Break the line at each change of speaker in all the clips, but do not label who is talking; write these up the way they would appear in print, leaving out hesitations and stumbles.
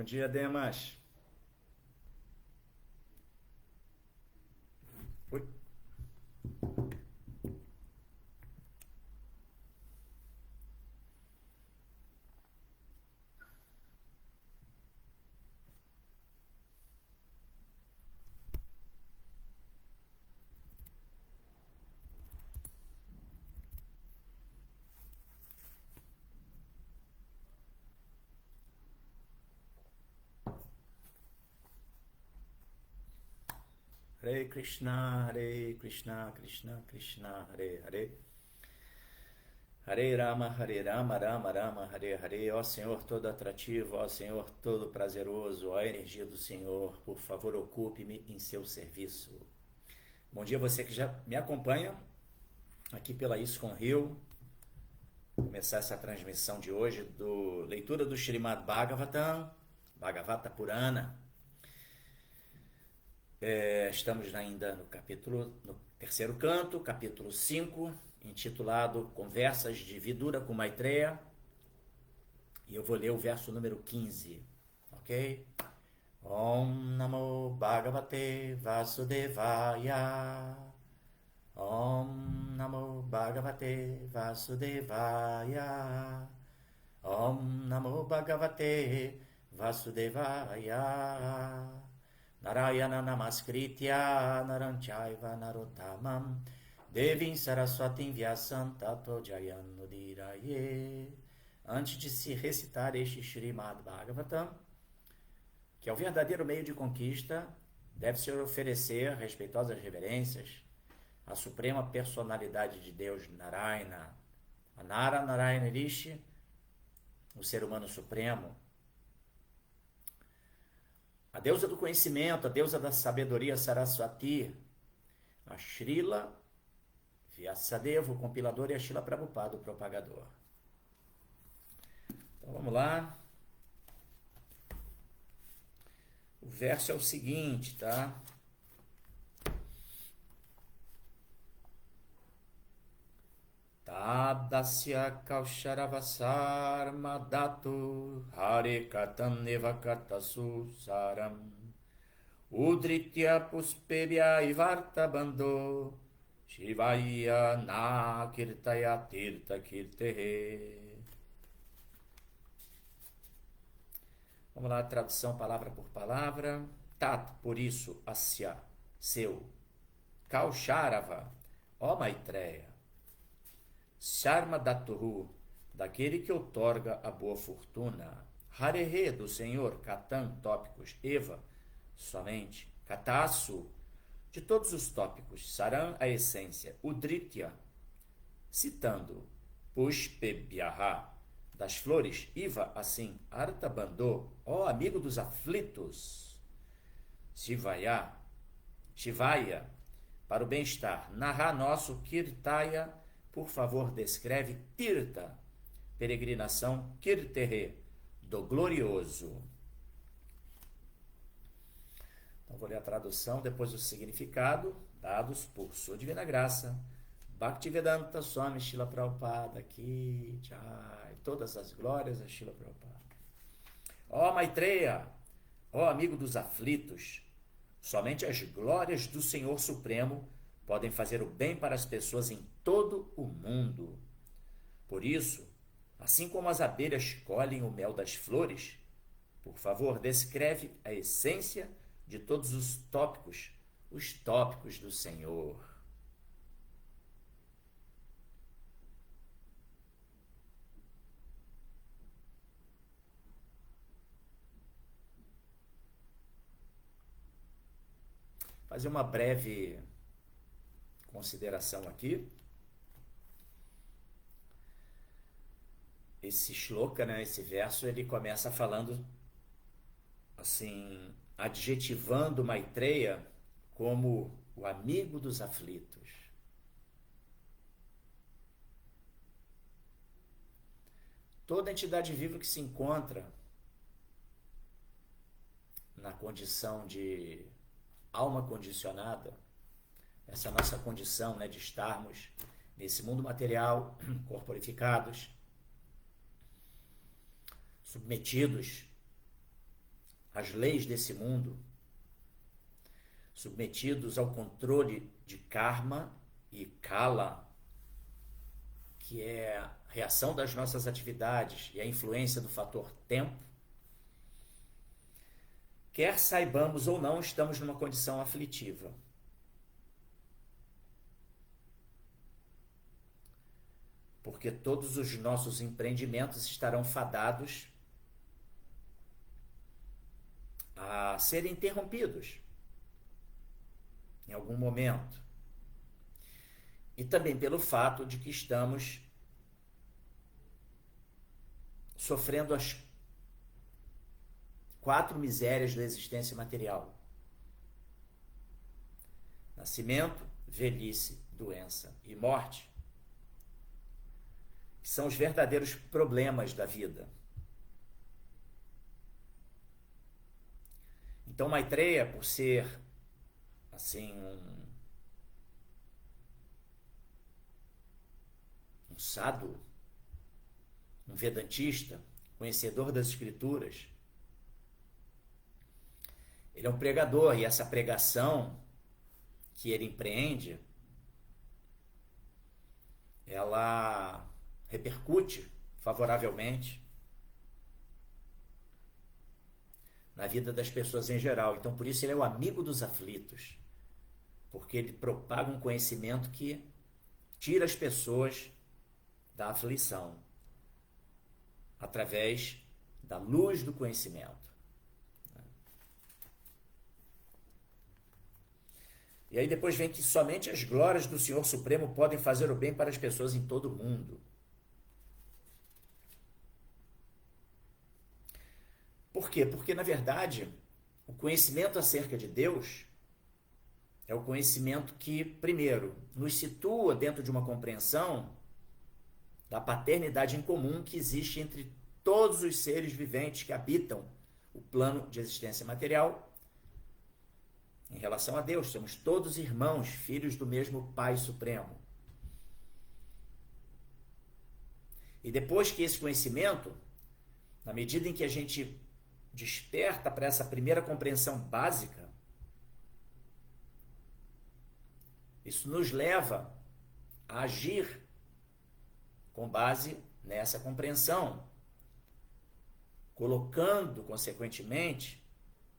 Bom dia, Demas. Oi. Hare Krishna, Hare Krishna, Krishna Krishna, Hare Hare. Hare Rama, Rama Rama, Hare Hare. Ó Senhor todo atrativo, ó Senhor todo prazeroso, ó energia do Senhor, por favor ocupe-me em seu serviço. Bom dia você que já me acompanha aqui pela ISKCON Rio. Começar essa transmissão de hoje do leitura do Srimad Bhagavatam, Bhagavata Purana. Estamos ainda no terceiro canto, capítulo 5, intitulado Conversas de Vidura com Maitreya, e eu vou ler o verso número 15, ok? Om Namo Bhagavate Vasudevaya. Om Namo Bhagavate Vasudevaya. Om Namo Bhagavate Vasudevaya. Narayana Namaskritya Naranchaiva Narottamam Devim Saraswatim Vyasam Tato Jayanudiraye. Antes de se recitar este Srimad Bhagavatam, que é o verdadeiro meio de conquista, deve-se oferecer respeitosas reverências à suprema personalidade de Deus Narayana, a Narayana Rishi, o ser humano supremo, a deusa do conhecimento, a deusa da sabedoria Saraswati, a Srila Vyasadeva, o compilador, e a Srila Prabhupada, o propagador. Então vamos lá. O verso é o seguinte, tá? Tadasya Kausharavasar Madatu Harikatam Nevakatasu Saram Udritya Puspebya Ivarta Bando Shivaya Na Kirtaya Tirta Kirtehe. Vamos lá, tradução palavra por palavra. Tat, por isso, Asya, seu. Kausharava, ó Maitreya. Sharma Datuhu, daquele que outorga a boa fortuna. Harehe, do Senhor. Katan, tópicos. Eva, somente. Katasu, de todos os tópicos. Saram, a essência. Udritya, citando. Pushpebhyaha, das flores. Iva, assim. Arta Bandô, ó amigo dos aflitos. Shivaya, para o bem-estar. Narra nosso. Kirtaya, por favor, descreve Tirta, peregrinação, Kirtehe, do glorioso. Então, vou ler a tradução, depois o significado, dados por sua divina graça. Bhaktivedanta Swami Srila Prabhupada, aqui, Jai, todas as glórias a Srila Prabhupada. Ó Maitreya, ó amigo dos aflitos, somente as glórias do Senhor Supremo podem fazer o bem para as pessoas em todo o mundo. Por isso, assim como as abelhas colhem o mel das flores, por favor, descreve a essência de todos os tópicos do Senhor. Fazer uma breve consideração aqui. Esse shloka, né, esse verso, ele começa falando assim, adjetivando Maitreya como o amigo dos aflitos. Toda entidade viva que se encontra na condição de alma condicionada, essa nossa condição, né, de estarmos nesse mundo material, corporificados, submetidos as leis desse mundo, submetidos ao controle de karma e kala, que é a reação das nossas atividades e a influência do fator tempo, quer saibamos ou não, estamos numa condição aflitiva. Porque todos os nossos empreendimentos estarão fadados a serem interrompidos em algum momento. E também pelo fato de que estamos sofrendo as 4 misérias da existência material: nascimento, velhice, doença e morte, que são os verdadeiros problemas da vida. Então Maitreya, por ser assim um sadhu, um vedantista, conhecedor das escrituras, ele é um pregador, e essa pregação que ele empreende, ela repercute favoravelmente na vida das pessoas em geral. Então, por isso ele é o amigo dos aflitos, porque ele propaga um conhecimento que tira as pessoas da aflição através da luz do conhecimento. E aí depois vem que somente as glórias do Senhor Supremo podem fazer o bem para as pessoas em todo o mundo. Por quê? Porque, na verdade, o conhecimento acerca de Deus é o conhecimento que, primeiro, nos situa dentro de uma compreensão da paternidade em comum que existe entre todos os seres viventes que habitam o plano de existência material. Em relação a Deus, somos todos irmãos, filhos do mesmo Pai Supremo. E depois que esse conhecimento, na medida em que a gente desperta para essa primeira compreensão básica, isso nos leva a agir com base nessa compreensão, colocando, consequentemente,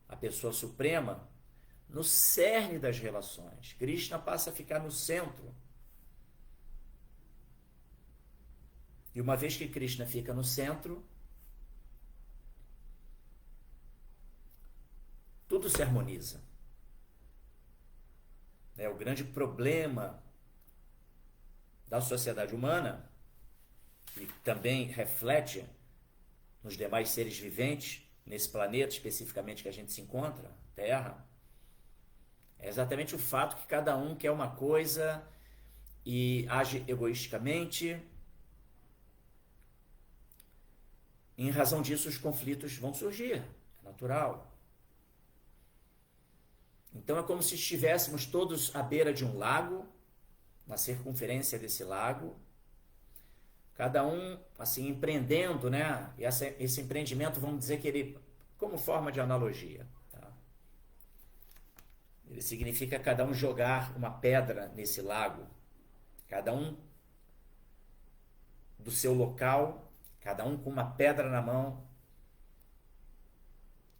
a pessoa suprema no cerne das relações. Krishna passa a ficar no centro. E uma vez que Krishna fica no centro, tudo se harmoniza. O grande problema da sociedade humana, e também reflete nos demais seres viventes, nesse planeta especificamente que a gente se encontra, Terra, é exatamente o fato que cada um quer uma coisa e age egoisticamente. Em razão disso, os conflitos vão surgir, é natural. Então é como se estivéssemos todos à beira de um lago, na circunferência desse lago, cada um assim empreendendo, né? E esse empreendimento, vamos dizer que ele, como forma de analogia, tá? Ele significa cada um jogar uma pedra nesse lago, cada um do seu local, cada um com uma pedra na mão,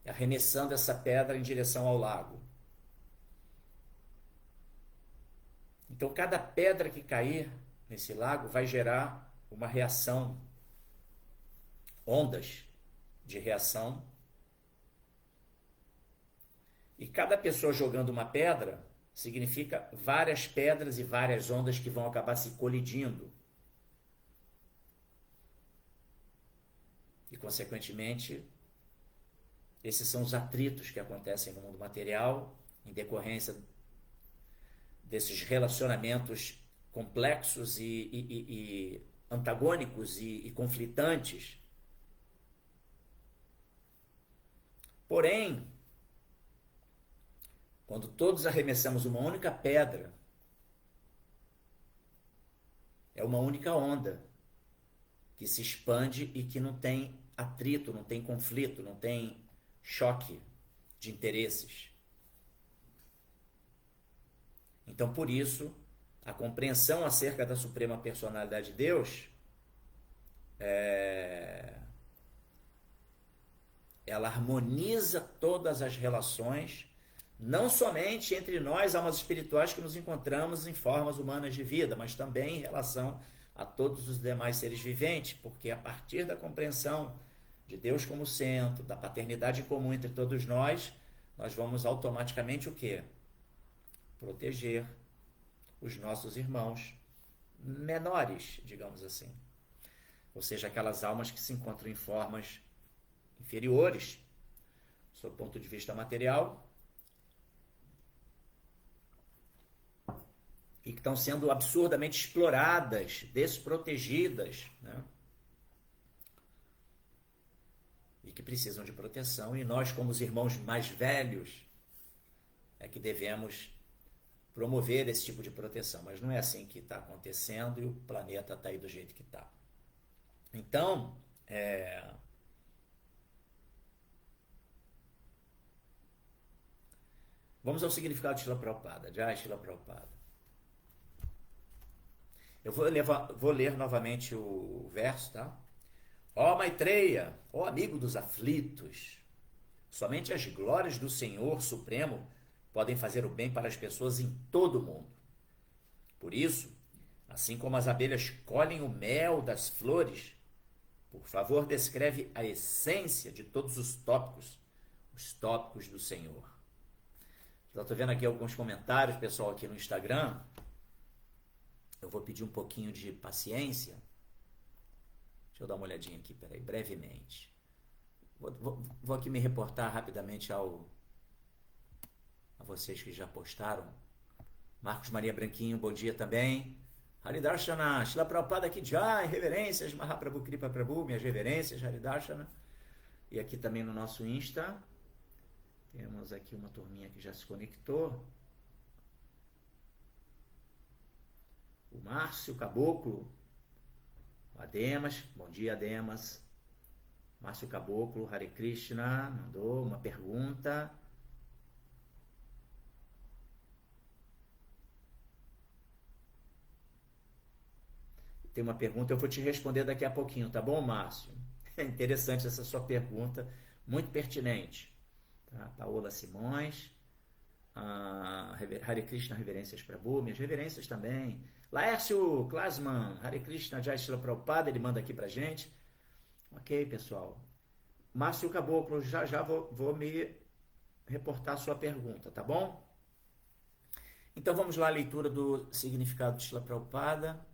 arremessando essa pedra em direção ao lago. Então, cada pedra que cair nesse lago vai gerar uma reação, ondas de reação. E cada pessoa jogando uma pedra significa várias pedras e várias ondas que vão acabar se colidindo. E, consequentemente, esses são os atritos que acontecem no mundo material em decorrência desses relacionamentos complexos e antagônicos e conflitantes. Porém, quando todos arremessamos uma única pedra, é uma única onda que se expande e que não tem atrito, não tem conflito, não tem choque de interesses. Então, por isso, a compreensão acerca da suprema personalidade de Deus, ela harmoniza todas as relações, não somente entre nós, almas espirituais que nos encontramos em formas humanas de vida, mas também em relação a todos os demais seres viventes, porque a partir da compreensão de Deus como centro, da paternidade comum entre todos nós vamos automaticamente o quê? Proteger os nossos irmãos menores, digamos assim. Ou seja, aquelas almas que se encontram em formas inferiores, sob o ponto de vista material, e que estão sendo absurdamente exploradas, desprotegidas, né? E que precisam de proteção, e nós, como os irmãos mais velhos, é que devemos promover esse tipo de proteção, mas não é assim que está acontecendo e o planeta está aí do jeito que está. Então, vamos ao significado de Srila Prabhupada. Jai Srila Prabhupada. Eu vou ler novamente o verso, tá? Ó Maitreya, ó amigo dos aflitos, somente as glórias do Senhor Supremo podem fazer o bem para as pessoas em todo o mundo. Por isso, assim como as abelhas colhem o mel das flores, por favor, descreve a essência de todos os tópicos do Senhor. Eu estou vendo aqui alguns comentários, pessoal, aqui no Instagram. Eu vou pedir um pouquinho de paciência. Deixa eu dar uma olhadinha aqui, peraí, brevemente. Vou aqui me reportar rapidamente a vocês que já postaram. Marcos Maria Branquinho, bom dia também. Haridarshana, Srila Prabhupada aqui, Jai, reverências, Mahaprabhu Kripa Prabhu, minhas reverências, Haridarshana. E aqui também no nosso Insta, temos aqui uma turminha que já se conectou. O Márcio Caboclo, o Ademas, bom dia Ademas. Márcio Caboclo, Hare Krishna, mandou uma pergunta. Tem uma pergunta, eu vou te responder daqui a pouquinho, tá bom, Márcio? É interessante essa sua pergunta, muito pertinente. Tá? Paola Simões, Hare Krishna, reverências Prabhu, minhas reverências também. Laércio Klasman, Hare Krishna, Jai Srila Prabhupada, ele manda aqui pra gente. Ok, pessoal. Márcio Caboclo, já vou me reportar a sua pergunta, tá bom? Então vamos lá, a leitura do significado de Srila Prabhupada.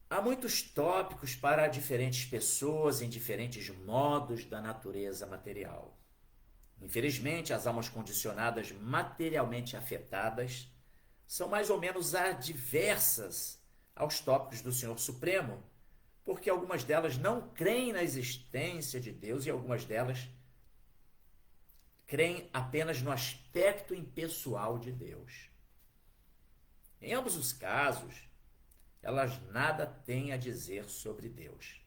Há muitos tópicos para diferentes pessoas em diferentes modos da natureza material. Infelizmente, as almas condicionadas materialmente afetadas são mais ou menos adversas aos tópicos do Senhor Supremo, porque algumas delas não creem na existência de Deus e algumas delas creem apenas no aspecto impessoal de Deus. Em ambos os casos, elas nada têm a dizer sobre Deus.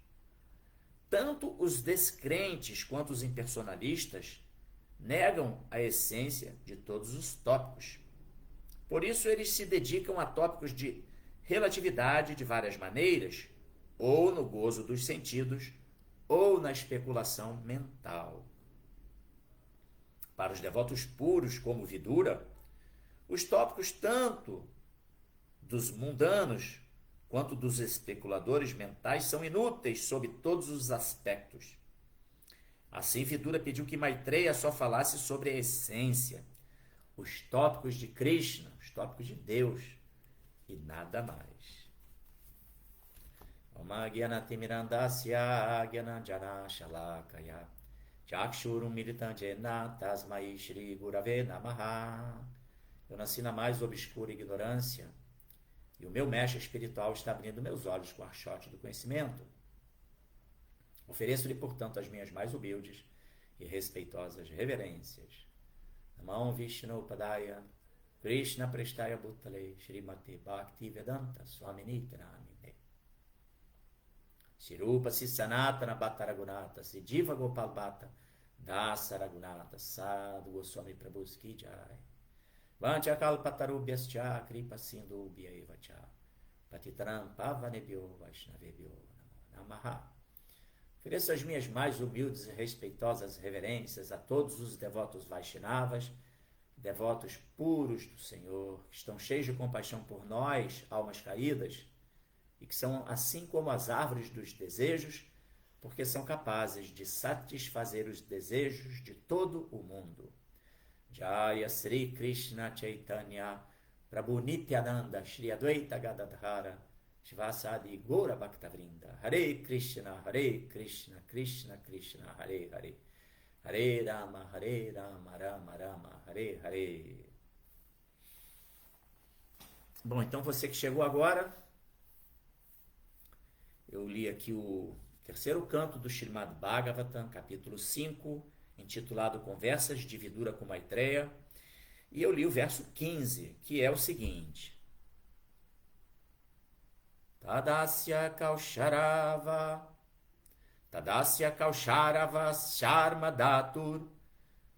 Tanto os descrentes quanto os impersonalistas negam a essência de todos os tópicos. Por isso, eles se dedicam a tópicos de relatividade de várias maneiras, ou no gozo dos sentidos, ou na especulação mental. Para os devotos puros, como Vidura, os tópicos tanto dos mundanos quanto dos especuladores mentais são inúteis sob todos os aspectos. Assim, Vidura pediu que Maitreya só falasse sobre a essência, os tópicos de Krishna, os tópicos de Deus, e nada mais. Oma Gyanatimirandasya Gyananjana Shalakaya Chakshurum Militandjena Tasmai Shri Gurave Namaha. Eu nasci na mais obscura ignorância, e o meu mestre espiritual está abrindo meus olhos com o archote do conhecimento. Ofereço-lhe, portanto, as minhas mais humildes e respeitosas reverências. Namam Vishnu Padaya, Krishna Prestaya Bhutale, Srimati Bhakti Vedanta Swamini Namine. Shirupa Sanatana Bhatta Raghunatha, Siddhiva Gopal Bhatta, Dasa Raghunatha, Sadhu Goswami Prabhu's Ki Jai. Vancha Kalpatarubhyascha Kripa Sindhubhya Eva Cha. Patitaram Pavanebhyo Vaishnavebhyo Namo Namaha. Ofereço as minhas mais humildes e respeitosas reverências a todos os devotos Vaishnavas, devotos puros do Senhor, que estão cheios de compaixão por nós, almas caídas, e que são assim como as árvores dos desejos, porque são capazes de satisfazer os desejos de todo o mundo. Jaya Sri Krishna Chaitanya Prabhu Nityananda Shri Advaita Gadadhara Shivasadi Gaura Bhaktavrinda Hare Krishna Krishna Krishna Hare Hare Hare Rama Rama Rama Hare Hare. Bom, então você que chegou agora, eu li aqui o terceiro canto do Srimad Bhagavatam, capítulo 5, intitulado Conversas de Vidura com Maitreya, e eu li o verso 15, que é o seguinte: Tadasya Kausharava Sharma Datur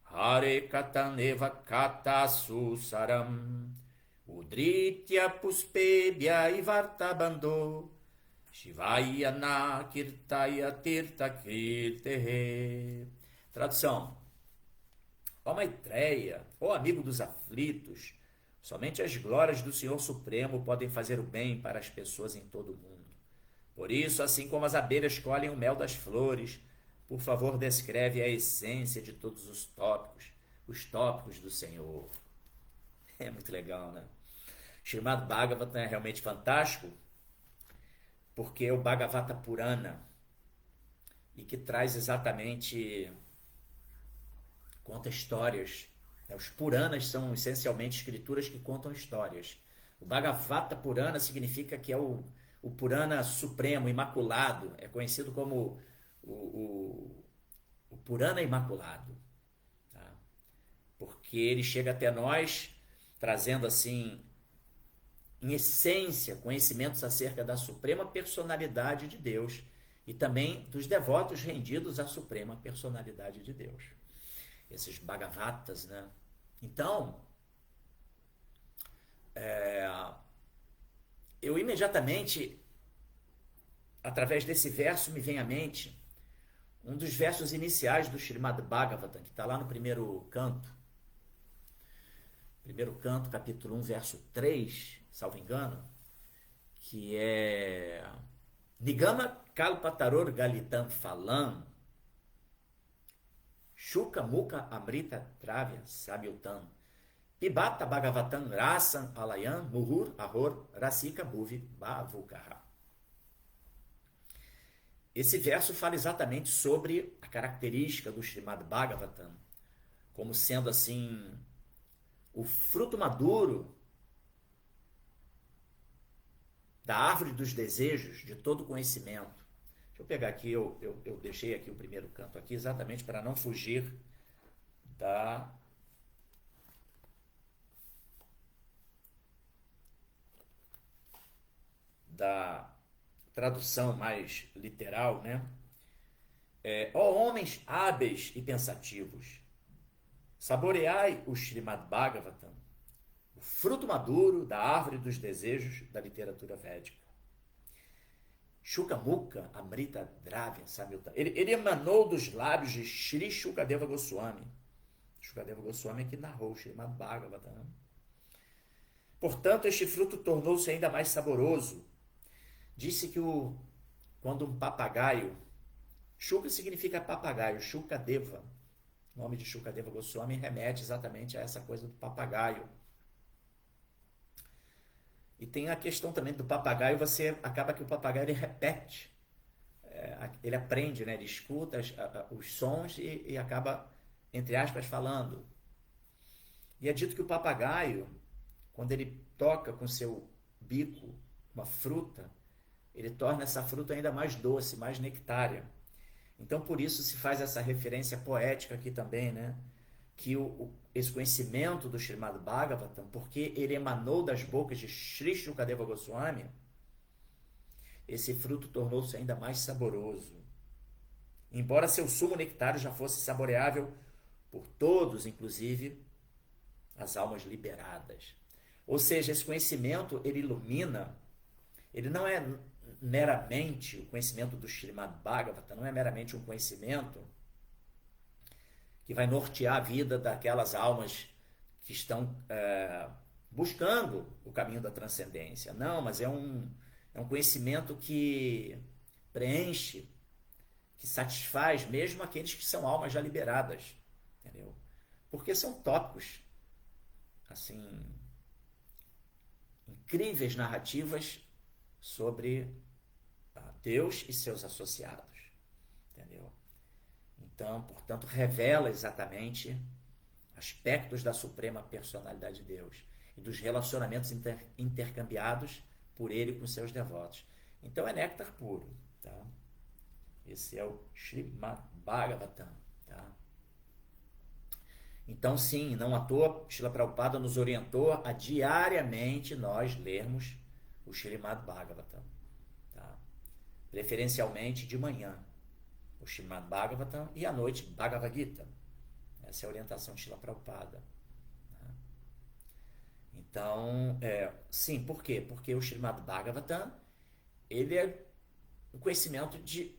Hare Kataneva Kata Susaram Udritya Puspebhya Ivartabando Shivaya Na Kirtaya Tirta Kirtehe. Tradução: ó Maitreya, ó amigo dos aflitos, somente as glórias do Senhor Supremo podem fazer o bem para as pessoas em todo o mundo. Por isso, assim como as abelhas colhem o mel das flores, por favor, descreve a essência de todos os tópicos do Senhor. É muito legal, né? O Srimad Bhagavatam é realmente fantástico, porque é o Bhagavata Purana, e que traz exatamente, conta histórias. Os Puranas são essencialmente escrituras que contam histórias. O Bhagavata Purana significa que é o Purana supremo, imaculado, é conhecido como o Purana imaculado, tá? Porque ele chega até nós trazendo assim, em essência, conhecimentos acerca da suprema personalidade de Deus e também dos devotos rendidos à suprema personalidade de Deus. Esses Bhagavatas, né? Então, eu imediatamente, através desse verso, me vem à mente um dos versos iniciais do Srimad Bhagavatam, que está lá no primeiro canto, capítulo 1, verso 3, salvo engano, que é Nigama Kalpataror Galitam Phalam Shuka Mukha Amrita Dravya Sabyutam Pibata Bhagavatam Rasan Alayam Muhur Ahor Rasika Bhuvi Bhavukaha. Esse verso fala exatamente sobre a característica do Srimad Bhagavatam como sendo assim o fruto maduro da árvore dos desejos de todo conhecimento. Deixa eu pegar aqui, eu deixei aqui o primeiro canto aqui exatamente para não fugir da tradução mais literal, né? Ó homens hábeis e pensativos, saboreai o Srimad Bhagavatam, o fruto maduro da árvore dos desejos da literatura védica. Shuka Mukha Amrita Dravya Samyuta. Ele emanou dos lábios de Shri Shukadeva Goswami. Shukadeva Goswami que narrou o Srimad Bhagavatam. Portanto, este fruto tornou-se ainda mais saboroso. Disse que quando um papagaio, Shuka significa papagaio, Shukadeva, o nome de Shukadeva Goswami remete exatamente a essa coisa do papagaio. E tem a questão também do papagaio, você acaba que o papagaio ele repete, ele aprende, né? Ele escuta os sons e acaba, entre aspas, falando. E é dito que o papagaio, quando ele toca com seu bico uma fruta, ele torna essa fruta ainda mais doce, mais nectária. Então, por isso se faz essa referência poética aqui também, né? Que esse conhecimento do Srimad Bhagavatam, porque ele emanou das bocas de Shri Shukadeva Goswami, esse fruto tornou-se ainda mais saboroso. Embora seu sumo nectário já fosse saboreável por todos, inclusive as almas liberadas. Ou seja, esse conhecimento, ele ilumina, ele não é meramente o conhecimento do Srimad Bhagavata, não é meramente um conhecimento que vai nortear a vida daquelas almas que estão buscando o caminho da transcendência. Não, mas é um conhecimento que preenche, que satisfaz mesmo aqueles que são almas já liberadas, entendeu? Porque são tópicos, assim, incríveis narrativas sobre Deus e seus associados, entendeu? Então, portanto, revela exatamente aspectos da suprema personalidade de Deus e dos relacionamentos intercambiados por ele com seus devotos. Então é néctar puro, tá? Esse é o Srimad Bhagavatam, tá? Então, sim, não à toa, Srila Prabhupada nos orientou a diariamente nós lermos o Srimad Bhagavatam, tá? Preferencialmente de manhã, o Srimad Bhagavatam, e à noite, Bhagavad Gita. Essa é a orientação de Srila Prabhupada. Então, sim, por quê? Porque o Srimad Bhagavatam, ele é um conhecimento de,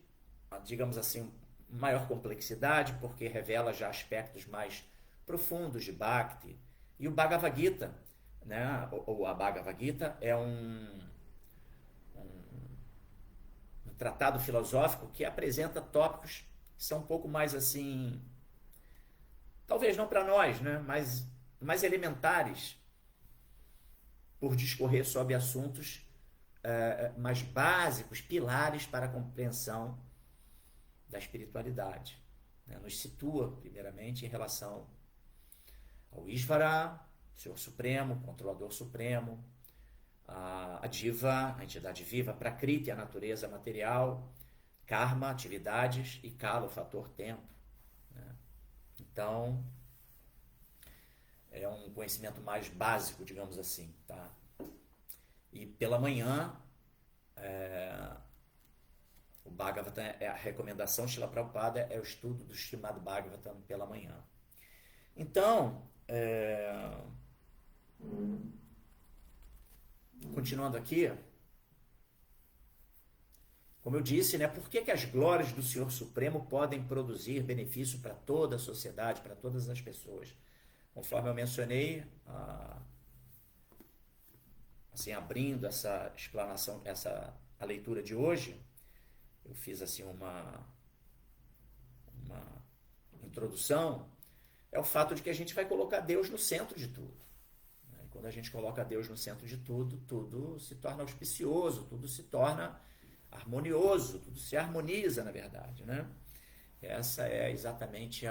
digamos assim, maior complexidade, porque revela já aspectos mais profundos de Bhakti. E o Bhagavad Gita, né, ou a Bhagavad Gita, é um tratado filosófico que apresenta tópicos que são um pouco mais assim, talvez não para nós, né, mas mais elementares, por discorrer sobre assuntos mais básicos, pilares para a compreensão da espiritualidade. Né? Nos situa, primeiramente, em relação ao Ishvara, Senhor Supremo, Controlador Supremo, a Diva, a entidade viva, Prakriti, a natureza material, Karma, atividades, e Kala, o fator tempo. Né? Então, é um conhecimento mais básico, digamos assim, tá? E pela manhã, o Bhagavatam, a recomendação de Srila Prabhupada é o estudo do Srimad Bhagavatam pela manhã. Então, continuando aqui, como eu disse, né, por que as glórias do Senhor Supremo podem produzir benefício para toda a sociedade, para todas as pessoas? Conforme eu mencionei, assim, abrindo essa explanação, a leitura de hoje, eu fiz assim uma introdução, é o fato de que a gente vai colocar Deus no centro de tudo. E quando a gente coloca Deus no centro de tudo, tudo se torna auspicioso, tudo se torna harmonioso, tudo se harmoniza, na verdade, né? Essa é exatamente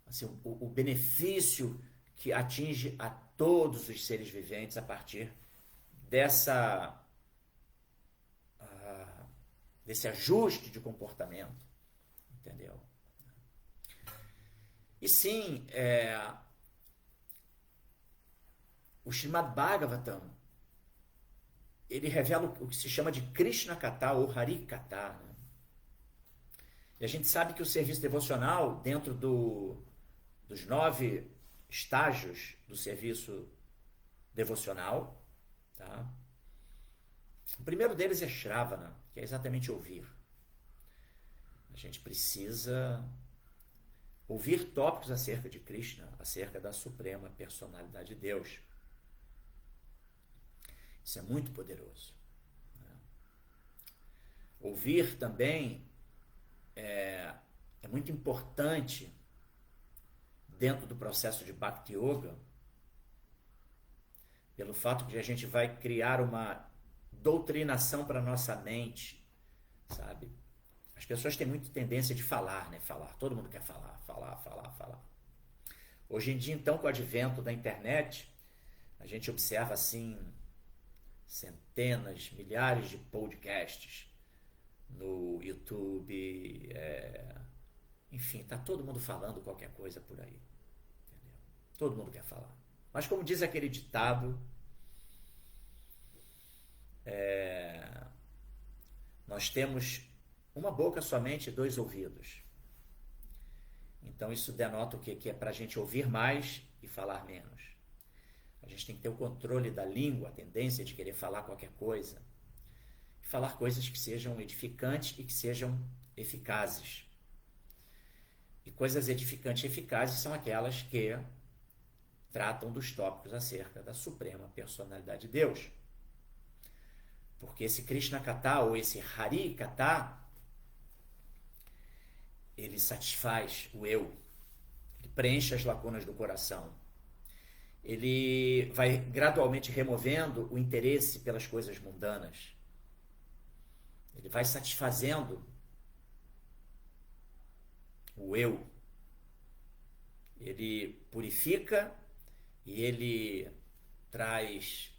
assim, o benefício que atinge a todos os seres viventes a partir desse ajuste de comportamento, entendeu? E sim, o Srimad Bhagavatam, ele revela o que se chama de Krishna Katha ou Hari Katha. Né? E a gente sabe que o serviço devocional, dentro dos 9 estágios do serviço devocional, tá? O primeiro deles é Shravana, que é exatamente ouvir. A gente precisa ouvir tópicos acerca de Krishna, acerca da suprema personalidade de Deus. Isso é muito poderoso. Né? Ouvir também é muito importante dentro do processo de Bhakti Yoga, pelo fato de a gente vai criar uma doutrinação para a nossa mente, sabe? As pessoas têm muita tendência de falar, né? Falar. Todo mundo quer falar, falar, falar, falar. Hoje em dia, então, com o advento da internet, a gente observa, assim, centenas, milhares de podcasts no YouTube, enfim, tá todo mundo falando qualquer coisa por aí, entendeu? Todo mundo quer falar. Mas como diz aquele ditado, Nós temos uma boca somente e 2 ouvidos. Então isso denota o quê? Que é para a gente ouvir mais e falar menos. A gente tem que ter o controle da língua, a tendência de querer falar qualquer coisa. Falar coisas que sejam edificantes e que sejam eficazes. E coisas edificantes e eficazes são aquelas que tratam dos tópicos acerca da suprema personalidade de Deus. Porque esse Krishna Katha ou esse Hari Katha, ele satisfaz o eu, ele preenche as lacunas do coração, ele vai gradualmente removendo o interesse pelas coisas mundanas, ele vai satisfazendo o eu, ele purifica e ele traz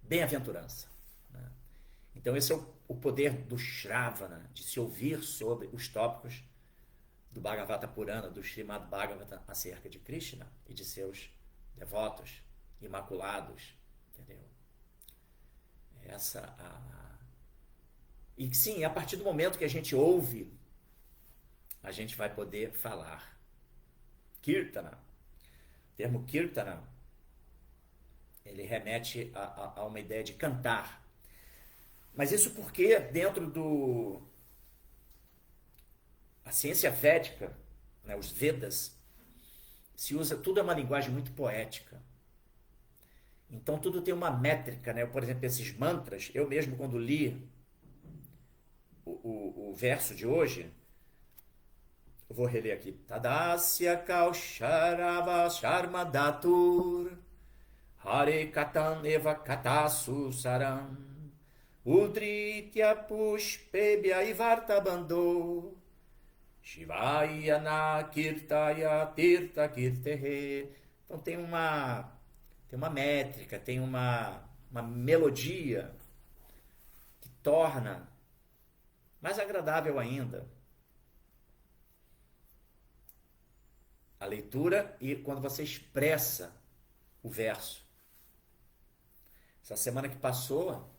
bem-aventurança. Então esse é o poder do Shravana, de se ouvir sobre os tópicos do Bhagavata Purana, do Srimad Bhagavatam acerca de Krishna e de seus devotos imaculados, entendeu? E sim, a partir do momento que a gente ouve, a gente vai poder falar. Kirtana. O termo Kirtana, ele remete a uma ideia de cantar. Mas isso porque dentro a ciência védica, né, os Vedas, se usa, tudo é uma linguagem muito poética. Então tudo tem uma métrica, né? Por exemplo, esses mantras, eu mesmo quando li o verso de hoje, eu vou reler aqui. Tadasya kausharava sharmadatur hare katan eva katasu saram udritya pushpebhya ivarta bando Shivaya na kirtaya tirta kirtehe. Então tem uma métrica, tem uma melodia que torna mais agradável ainda a leitura e quando você expressa o verso. Essa semana que passou,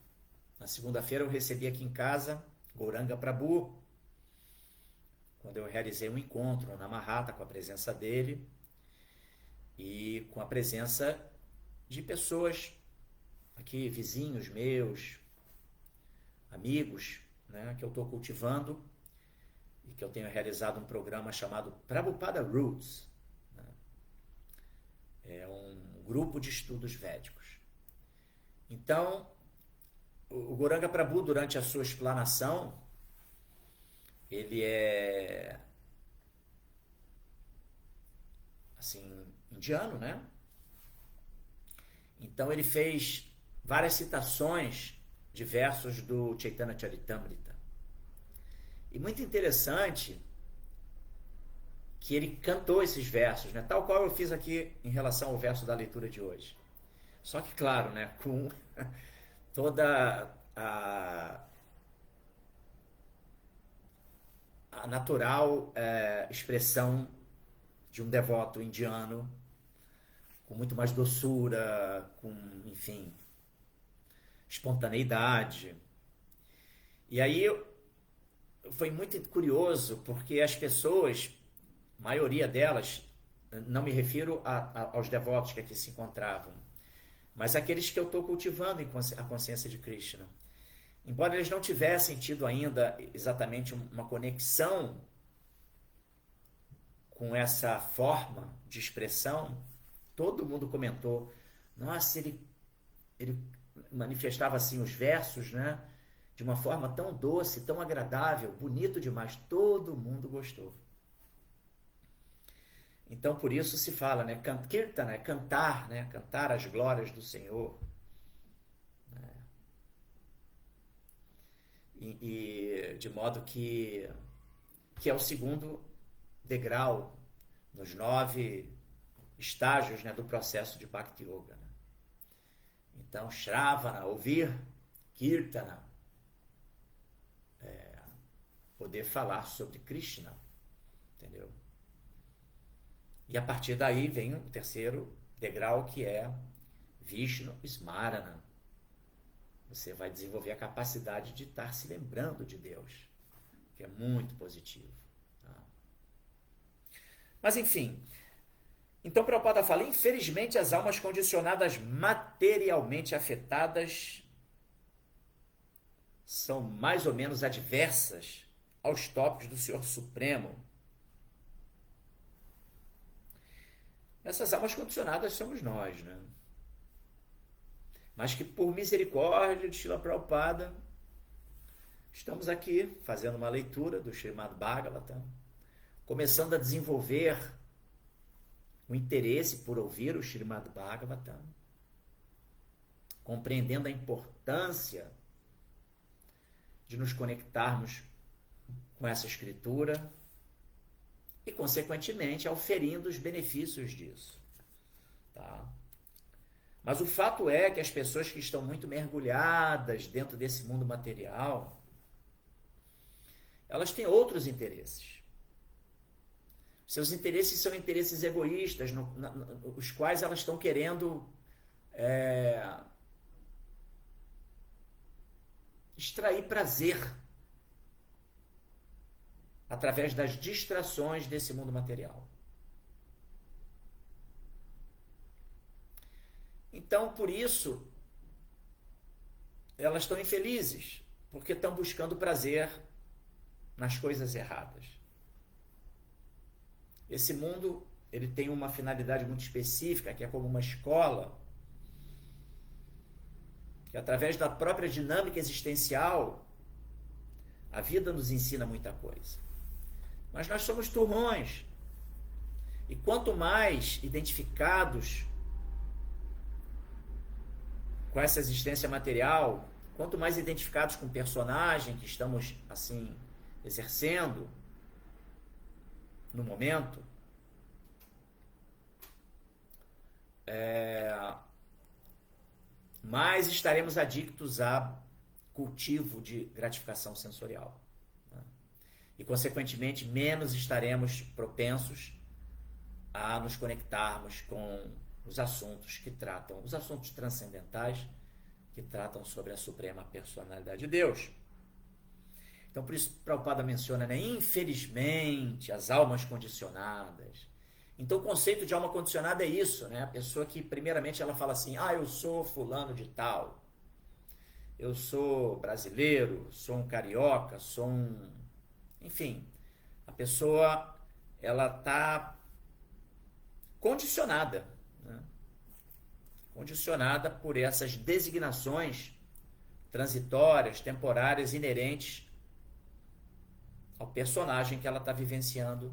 na segunda-feira, eu recebi aqui em casa Gauranga Prabhu, quando eu realizei um encontro na Mahatma com a presença dele e com a presença de pessoas aqui, vizinhos meus, amigos, né, que eu estou cultivando e que eu tenho realizado um programa chamado Prabhupada Roots. Né? É um grupo de estudos védicos. Então, o Gauranga Prabhu, durante a sua explanação, ele é, assim, indiano, né? Então ele fez várias citações de versos do Chaitanya Charitamrita. E muito interessante que ele cantou esses versos, né? Tal qual eu fiz aqui em relação ao verso da leitura de hoje. Só que, claro, né? Com toda a natural expressão de um devoto indiano, com muito mais doçura, com, enfim, espontaneidade. E aí foi muito curioso, porque as pessoas, a maioria delas, não me refiro aos devotos que aqui se encontravam, mas aqueles que eu estou cultivando a consciência de Krishna. Embora eles não tivessem tido ainda exatamente uma conexão com essa forma de expressão, todo mundo comentou, nossa, ele manifestava assim os versos, né, de uma forma tão doce, tão agradável, bonito demais, todo mundo gostou. Então por isso se fala, né, Kirtana, cantar, né, cantar as glórias do Senhor. E de modo que é o segundo degrau nos 9 estágios, né, do processo de Bhakti Yoga. Né? Então, Shravana, ouvir, Kirtana, poder falar sobre Krishna, entendeu? E a partir daí vem o terceiro degrau, que é Vishnu Smarana. Você vai desenvolver a capacidade de estar se lembrando de Deus, que é muito positivo. Tá? Mas enfim, então Prabhupada fala, infelizmente as almas condicionadas materialmente afetadas são mais ou menos adversas aos tópicos do Senhor Supremo. Essas almas condicionadas somos nós, né? Mas que por misericórdia de Srila Prabhupada, estamos aqui fazendo uma leitura do Srimad Bhagavatam, começando a desenvolver o interesse por ouvir o Srimad Bhagavatam, compreendendo a importância de nos conectarmos com essa escritura e, consequentemente, auferindo os benefícios disso. Tá? Mas o fato é que as pessoas que estão muito mergulhadas dentro desse mundo material, elas têm outros interesses. Seus interesses são interesses egoístas, os quais elas estão querendo extrair prazer através das distrações desse mundo material. Então, por isso, elas estão infelizes, porque estão buscando prazer nas coisas erradas. Esse mundo, ele tem uma finalidade muito específica, que é como uma escola, que através da própria dinâmica existencial, a vida nos ensina muita coisa. Mas nós somos turrões. E quanto mais identificados com essa existência material, quanto mais identificados com o personagem que estamos, assim, exercendo no momento, mais estaremos adictos a cultivo de gratificação sensorial. Né? E, consequentemente, menos estaremos propensos a nos conectarmos com os assuntos que tratam, os assuntos transcendentais que tratam sobre a suprema personalidade de Deus. Então, por isso, Prabhupada menciona, né, infelizmente, as almas condicionadas. Então, o conceito de alma condicionada é isso, né? A pessoa que, primeiramente, ela fala assim, eu sou fulano de tal, eu sou brasileiro, sou um carioca, sou um... Enfim, a pessoa, ela está condicionada, né? Condicionada por essas designações transitórias, temporárias, inerentes ao personagem que ela está vivenciando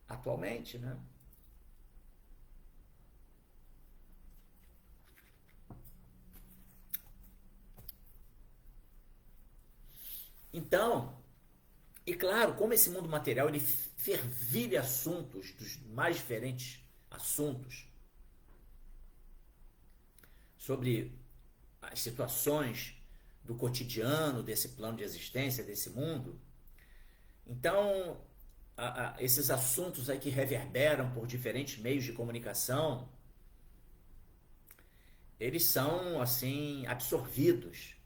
atualmente, né? Então, e claro, como esse mundo material ele fervilha assuntos, dos mais diferentes assuntos, sobre as situações do cotidiano, desse plano de existência, desse mundo. Então, esses assuntos aí que reverberam por diferentes meios de comunicação, eles são, assim, absorvidos,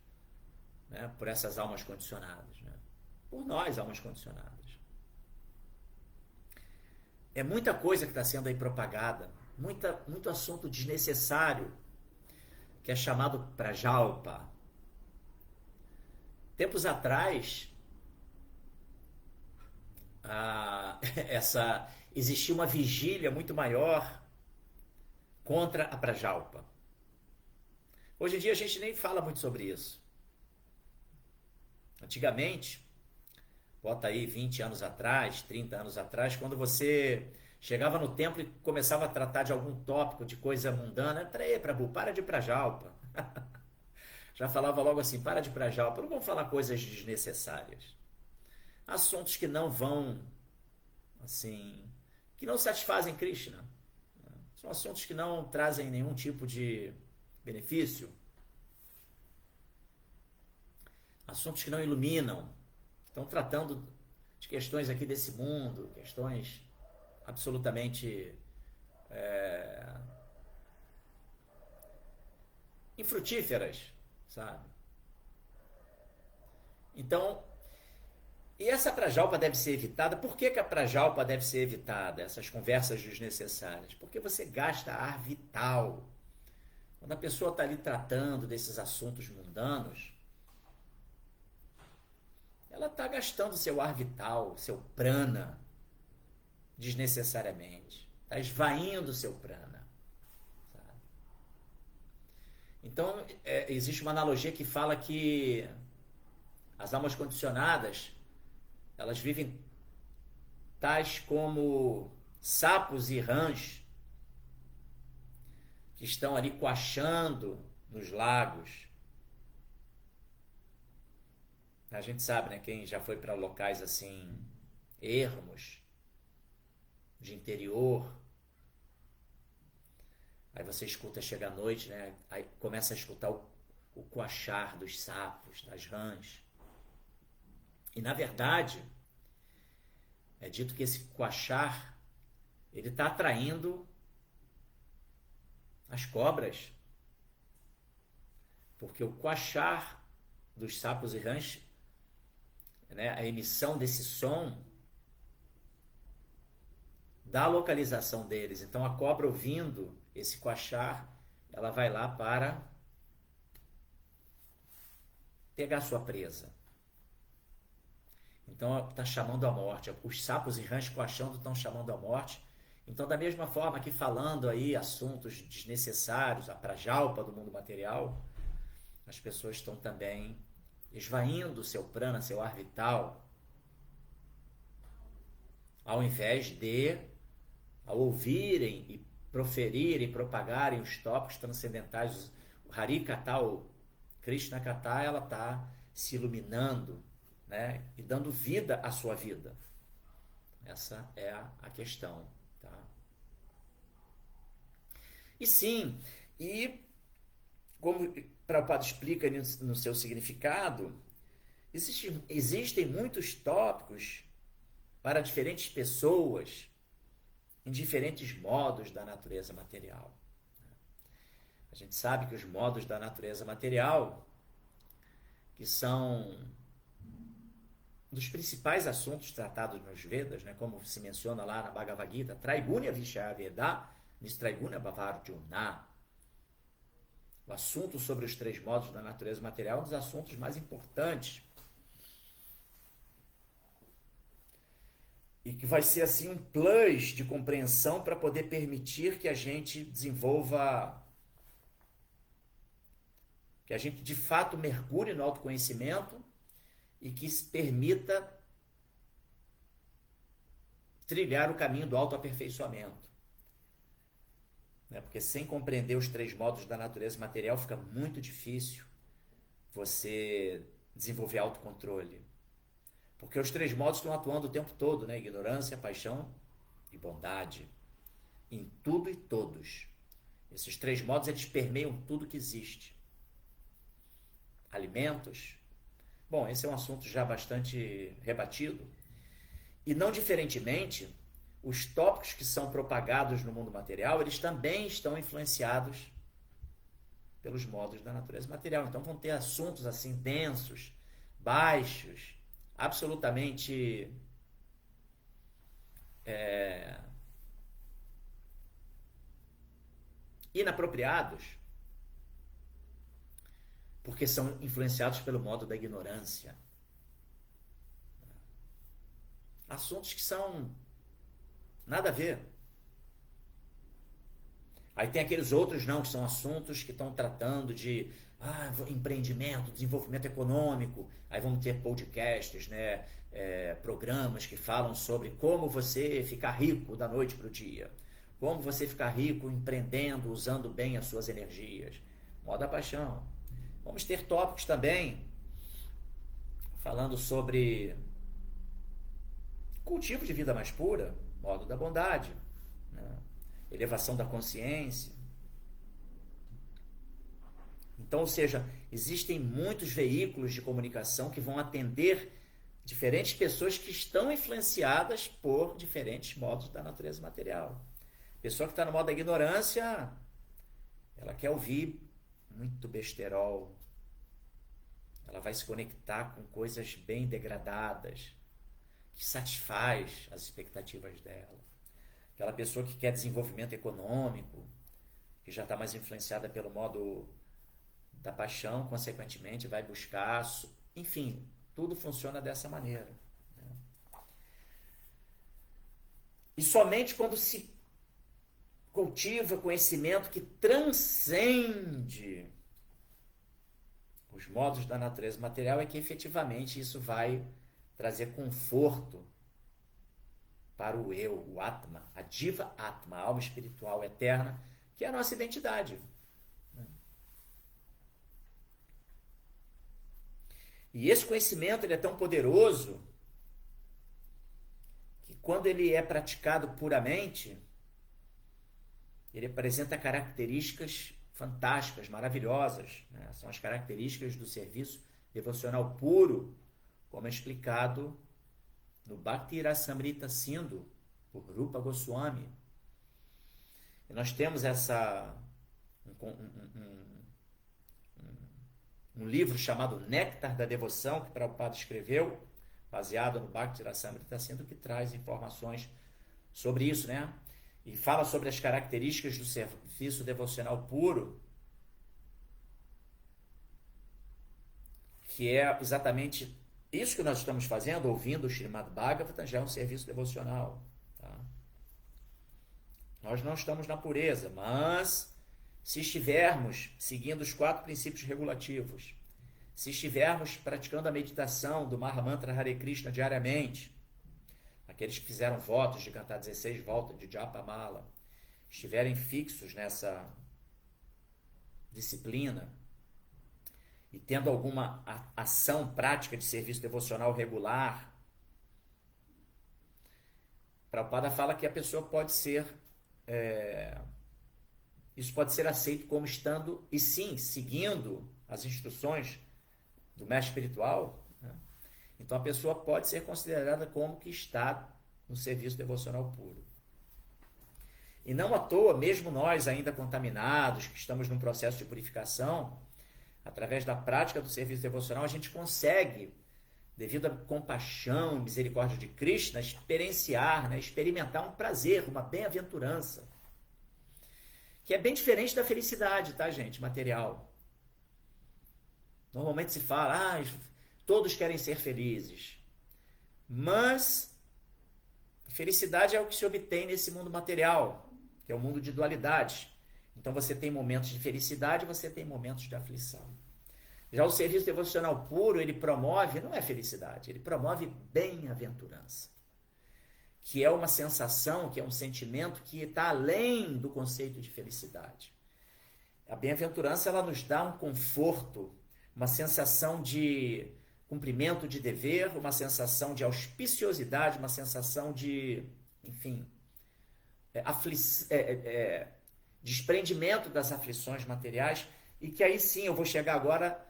né, por essas almas condicionadas, né? Por nós, almas condicionadas. É muita coisa que está sendo aí propagada, muito assunto desnecessário, que é chamado prajalpa. Tempos atrás, existia uma vigília muito maior contra a prajalpa. Hoje em dia a gente nem fala muito sobre isso. Antigamente, bota aí 20 anos atrás, 30 anos atrás, quando você chegava no templo e começava a tratar de algum tópico, de coisa mundana, peraí, Prabhu, para de prajalpa. Já falava logo assim, para de prajalpa, não vamos falar coisas desnecessárias. Assuntos que não vão, assim, que não satisfazem Krishna. São assuntos que não trazem nenhum tipo de benefício. Assuntos que não iluminam. Estão tratando de questões aqui desse mundo, questões absolutamente infrutíferas. sabe? Então, e essa prajalpa deve ser evitada. Por que a prajalpa deve ser evitada? Essas conversas desnecessárias. Porque você gasta ar vital. Quando a pessoa está ali tratando desses assuntos mundanos, ela está gastando seu ar vital, seu prana, desnecessariamente. Está esvaindo seu prana. Sabe? Então, existe uma analogia que fala que as almas condicionadas, elas vivem tais como sapos e rãs que estão ali coachando nos lagos. A gente sabe, né? Quem já foi para locais assim, ermos, de interior, aí você escuta, chega à noite, né? Aí começa a escutar o coachar dos sapos, das rãs. E, na verdade, é dito que esse coachar, ele está atraindo as cobras. Porque o coachar dos sapos e rãs, né, a emissão desse som, dá a localização deles. Então, a cobra, ouvindo esse coachar, ela vai lá para pegar sua presa. Então, está chamando a morte. Os sapos e rãs coachando estão chamando a morte. Então, da mesma forma que falando aí assuntos desnecessários, a prajalpa do mundo material, as pessoas estão também esvaindo seu prana, seu ar vital, ao invés de, ao ouvirem e proferirem, propagarem os tópicos transcendentais, o Hari Katha, o Krishna Katha, ela está se iluminando, né, e dando vida à sua vida. Essa é a questão. Tá? E sim, e como Prabhupada explica no seu significado, existem muitos tópicos para diferentes pessoas em diferentes modos da natureza material. A gente sabe que os modos da natureza material, que são dos principais assuntos tratados nos Vedas, né, como se menciona lá na Bhagavad Gita, Traigunya Vishaya Veda, Nistraigunya Bhavarjuna. O assunto sobre os três modos da natureza material é um dos assuntos mais importantes. E que vai ser assim um plus de compreensão para poder permitir que a gente desenvolva, que a gente de fato mergulhe no autoconhecimento e que se permita trilhar o caminho do autoaperfeiçoamento. Porque sem compreender os três modos da natureza material fica muito difícil você desenvolver autocontrole. Porque os três modos estão atuando o tempo todo, né? Ignorância, paixão e bondade. Em tudo e todos. Esses três modos, eles permeiam tudo que existe. Alimentos. Bom, esse é um assunto já bastante rebatido. E não diferentemente, os tópicos que são propagados no mundo material, eles também estão influenciados pelos modos da natureza material. Então vão ter assuntos assim densos, baixos, absolutamente inapropriados, porque são influenciados pelo modo da ignorância. Assuntos que são nada a ver. Aí tem aqueles outros não, que são assuntos que estão tratando de empreendimento, desenvolvimento econômico. Aí vamos ter podcasts, né, programas que falam sobre como você ficar rico da noite para o dia. Como você ficar rico empreendendo, usando bem as suas energias. Modo da paixão. Vamos ter tópicos também falando sobre cultivo de vida mais pura, modo da bondade, né? Elevação da consciência. Então, ou seja, existem muitos veículos de comunicação que vão atender diferentes pessoas que estão influenciadas por diferentes modos da natureza material. Pessoa que está no modo da ignorância, ela quer ouvir muito besterol, Ela vai se conectar com coisas bem degradadas, que satisfaz as expectativas dela. Aquela pessoa que quer desenvolvimento econômico, que já está mais influenciada pelo modo da paixão, consequentemente vai buscar, enfim, tudo funciona dessa maneira. Né? E somente quando se cultiva conhecimento que transcende os modos da natureza material é que efetivamente isso vai trazer conforto para o eu, o Atma, a Diva Atma, a alma espiritual eterna, que é a nossa identidade. E esse conhecimento ele é tão poderoso que quando ele é praticado puramente, ele apresenta características fantásticas, maravilhosas. Né? São as características do serviço devocional puro, como é explicado no Bhakti Rasamrita Sindhu, por Rupa Goswami. E nós temos um livro chamado Néctar da Devoção, que Prabhupada escreveu, baseado no Bhakti Rasamrita Sindhu, que traz informações sobre isso, né? E fala sobre as características do serviço devocional puro, que é exatamente isso que nós estamos fazendo, ouvindo o Srimad Bhagavatam, já é um serviço devocional. Tá? Nós não estamos na pureza, mas se estivermos seguindo os 4 princípios regulativos, se estivermos praticando a meditação do Mahamantra Hare Krishna diariamente, aqueles que fizeram votos de cantar 16 voltas de Japa Mala, estiverem fixos nessa disciplina e tendo alguma ação prática de serviço devocional regular, Prabhupada fala que a pessoa pode ser, isso pode ser aceito como estando, e sim, seguindo as instruções do mestre espiritual, né? Então a pessoa pode ser considerada como que está no serviço devocional puro. E não à toa, mesmo nós ainda contaminados, que estamos num processo de purificação, através da prática do serviço devocional, a gente consegue, devido à compaixão e misericórdia de Krishna, experienciar, né, experimentar um prazer, uma bem-aventurança, que é bem diferente da felicidade, tá, gente, material. Normalmente se fala, todos querem ser felizes, mas felicidade é o que se obtém nesse mundo material, que é o mundo de dualidades. Então você tem momentos de felicidade, você tem momentos de aflição. Já o serviço devocional puro, ele promove, não é felicidade, ele promove bem-aventurança, que é uma sensação, que é um sentimento que está além do conceito de felicidade. A bem-aventurança, ela nos dá um conforto, uma sensação de cumprimento de dever, uma sensação de auspiciosidade, uma sensação de, enfim, desprendimento das aflições materiais, e que aí sim eu vou chegar agora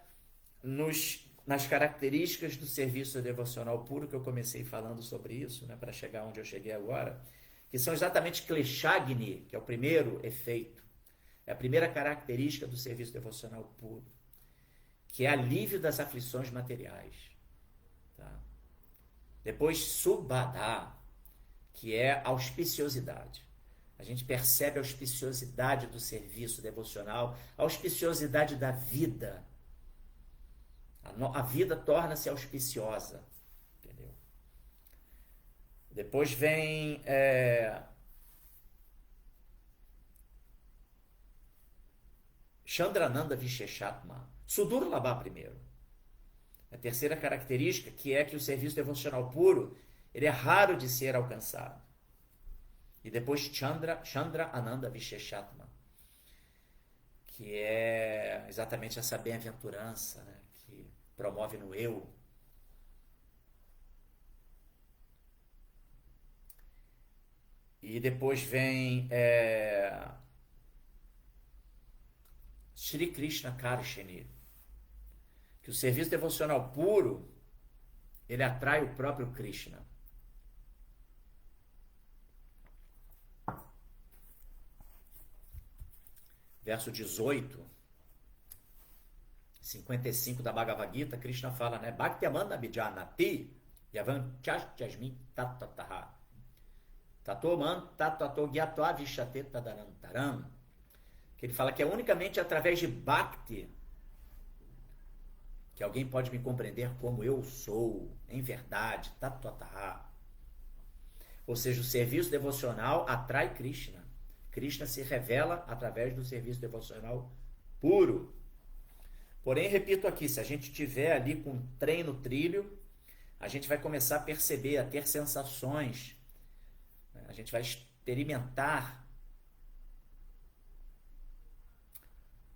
nas características do serviço devocional puro, que eu comecei falando sobre isso, né, para chegar onde eu cheguei agora, que são exatamente Kleshagni, que é o primeiro efeito, é a primeira característica do serviço devocional puro, que é alívio das aflições materiais. Tá? Depois Subhadha, que é auspiciosidade. A gente percebe a auspiciosidade do serviço devocional, a auspiciosidade da vida. A vida torna-se auspiciosa. Entendeu? Depois vem Chandrananda Visheshatma. Sudurlabha primeiro. A terceira característica, que é que o serviço devocional puro, ele é raro de ser alcançado. E depois Chandra Ananda Visheshatma, que é exatamente essa bem-aventurança, né, que promove no eu. E depois vem Shri Krishna Karshini, que o serviço devocional puro, ele atrai o próprio Krishna. Verso 18. 55 da Bhagavad Gita, Krishna fala, né? Bhaktyamana Vijanati Yavanchasmi Tatataha Tatoman Tatato Gyatva Vishate Tadarantaram. Que ele fala que é unicamente através de Bhakti que alguém pode me compreender como eu sou, em verdade, Tatataha. Ou seja, o serviço devocional atrai Krishna. Krishna se revela através do serviço devocional puro. Porém, repito aqui, se a gente estiver ali com um trem no trilho, a gente vai começar a perceber, a ter sensações, né? A gente vai experimentar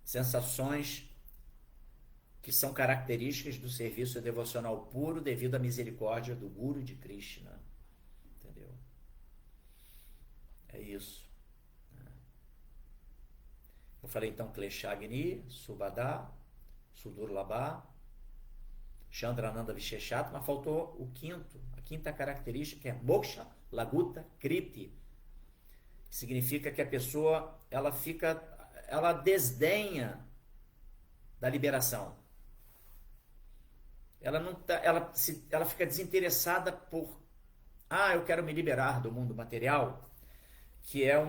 sensações que são características do serviço devocional puro devido à misericórdia do Guru de Krishna. Entendeu? É isso. Eu falei então Kleshagni, Subhadha, Sudurlabha, Chandrananda Visheshat, mas faltou o quinto, a quinta característica, que é Moksha Laguta Kriti, que significa que a pessoa ela desdenha da liberação. Ela fica desinteressada por eu quero me liberar do mundo material, que é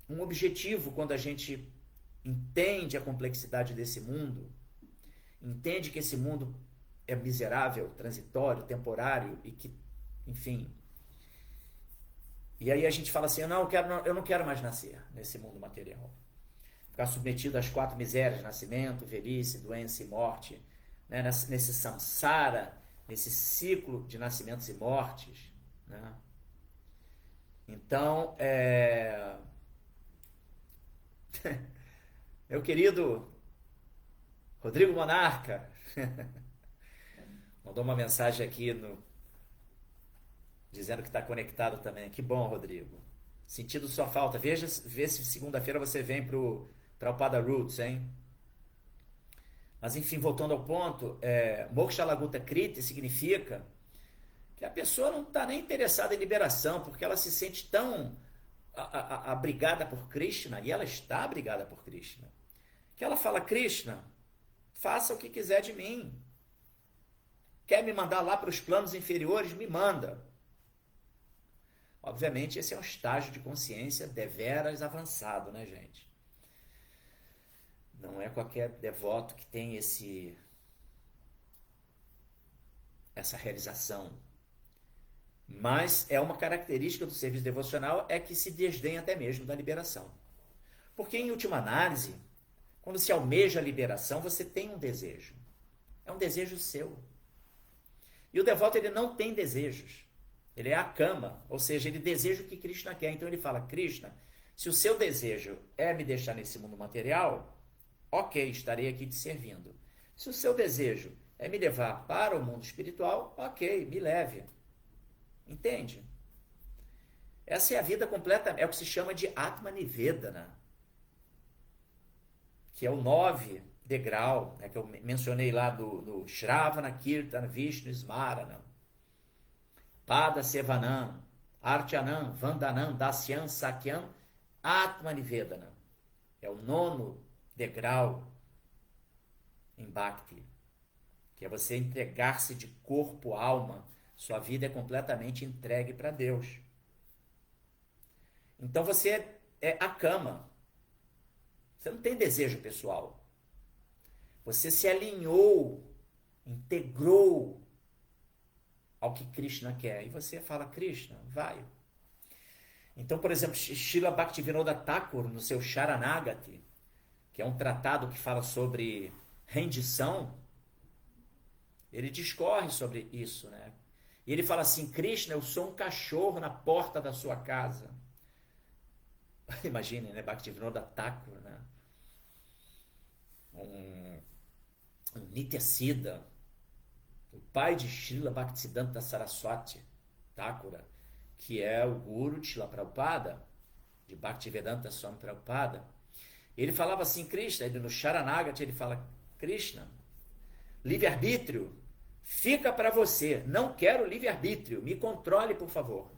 um objetivo quando a gente entende a complexidade desse mundo, entende que esse mundo é miserável, transitório, temporário e que, enfim. E aí a gente fala assim, eu não quero mais nascer nesse mundo material. Ficar submetido às 4 misérias, nascimento, velhice, doença e morte, né? Nesse samsara, nesse ciclo de nascimentos e mortes, né? Então, meu querido Rodrigo Monarca mandou uma mensagem aqui dizendo que está conectado também. Que bom, Rodrigo. Sentindo sua falta. Vê se segunda-feira você vem para o Pada Roots, hein? Mas enfim, voltando ao ponto, Moksha Laguta Kriti significa que a pessoa não está nem interessada em liberação, porque ela se sente tão abrigada por Krishna, e ela está abrigada por Krishna, que ela fala, Krishna, faça o que quiser de mim. Quer me mandar lá para os planos inferiores? Me manda. Obviamente, esse é um estágio de consciência deveras avançado, né, gente? Não é qualquer devoto que tem essa realização. Mas é uma característica do serviço devocional é que se desdenha até mesmo da liberação. Porque, em última análise, quando se almeja a liberação, você tem um desejo. É um desejo seu. E o devoto, ele não tem desejos. Ele é a cama, ou seja, ele deseja o que Krishna quer. Então ele fala, Krishna, se o seu desejo é me deixar nesse mundo material, ok, estarei aqui te servindo. Se o seu desejo é me levar para o mundo espiritual, ok, me leve. Entende? Essa é a vida completa, é o que se chama de Atmanivedana, que é o 9 degrau, né, que eu mencionei lá do Shravana, Kirtana, Vishnu, Smarana, Pada Sevanam, Archanam, Vandanam, Dasyam, Sakyam, Atmanivedana. É o 9º degrau em Bhakti, que é você entregar-se de corpo, alma. Sua vida é completamente entregue para Deus. Então você é a cama. Você não tem desejo pessoal. Você se alinhou, integrou ao que Krishna quer. E você fala, Krishna, vai. Então, por exemplo, Srila Bhaktivinoda Thakur, no seu Sharanagati, que é um tratado que fala sobre rendição, ele discorre sobre isso, né? E ele fala assim, Krishna, eu sou um cachorro na porta da sua casa. Imaginem, né? Bhaktivinoda Thakur, né? Um Nityasiddha, o pai de Srila Bhaktisiddhanta Saraswati Thakura, que é o guru de Srila Prabhupada, de Bhaktivedanta Swami Prabhupada. Ele falava assim, Krishna, ele no Sharanagati, ele fala, Krishna, livre-arbítrio, fica para você, não quero livre-arbítrio, me controle, por favor.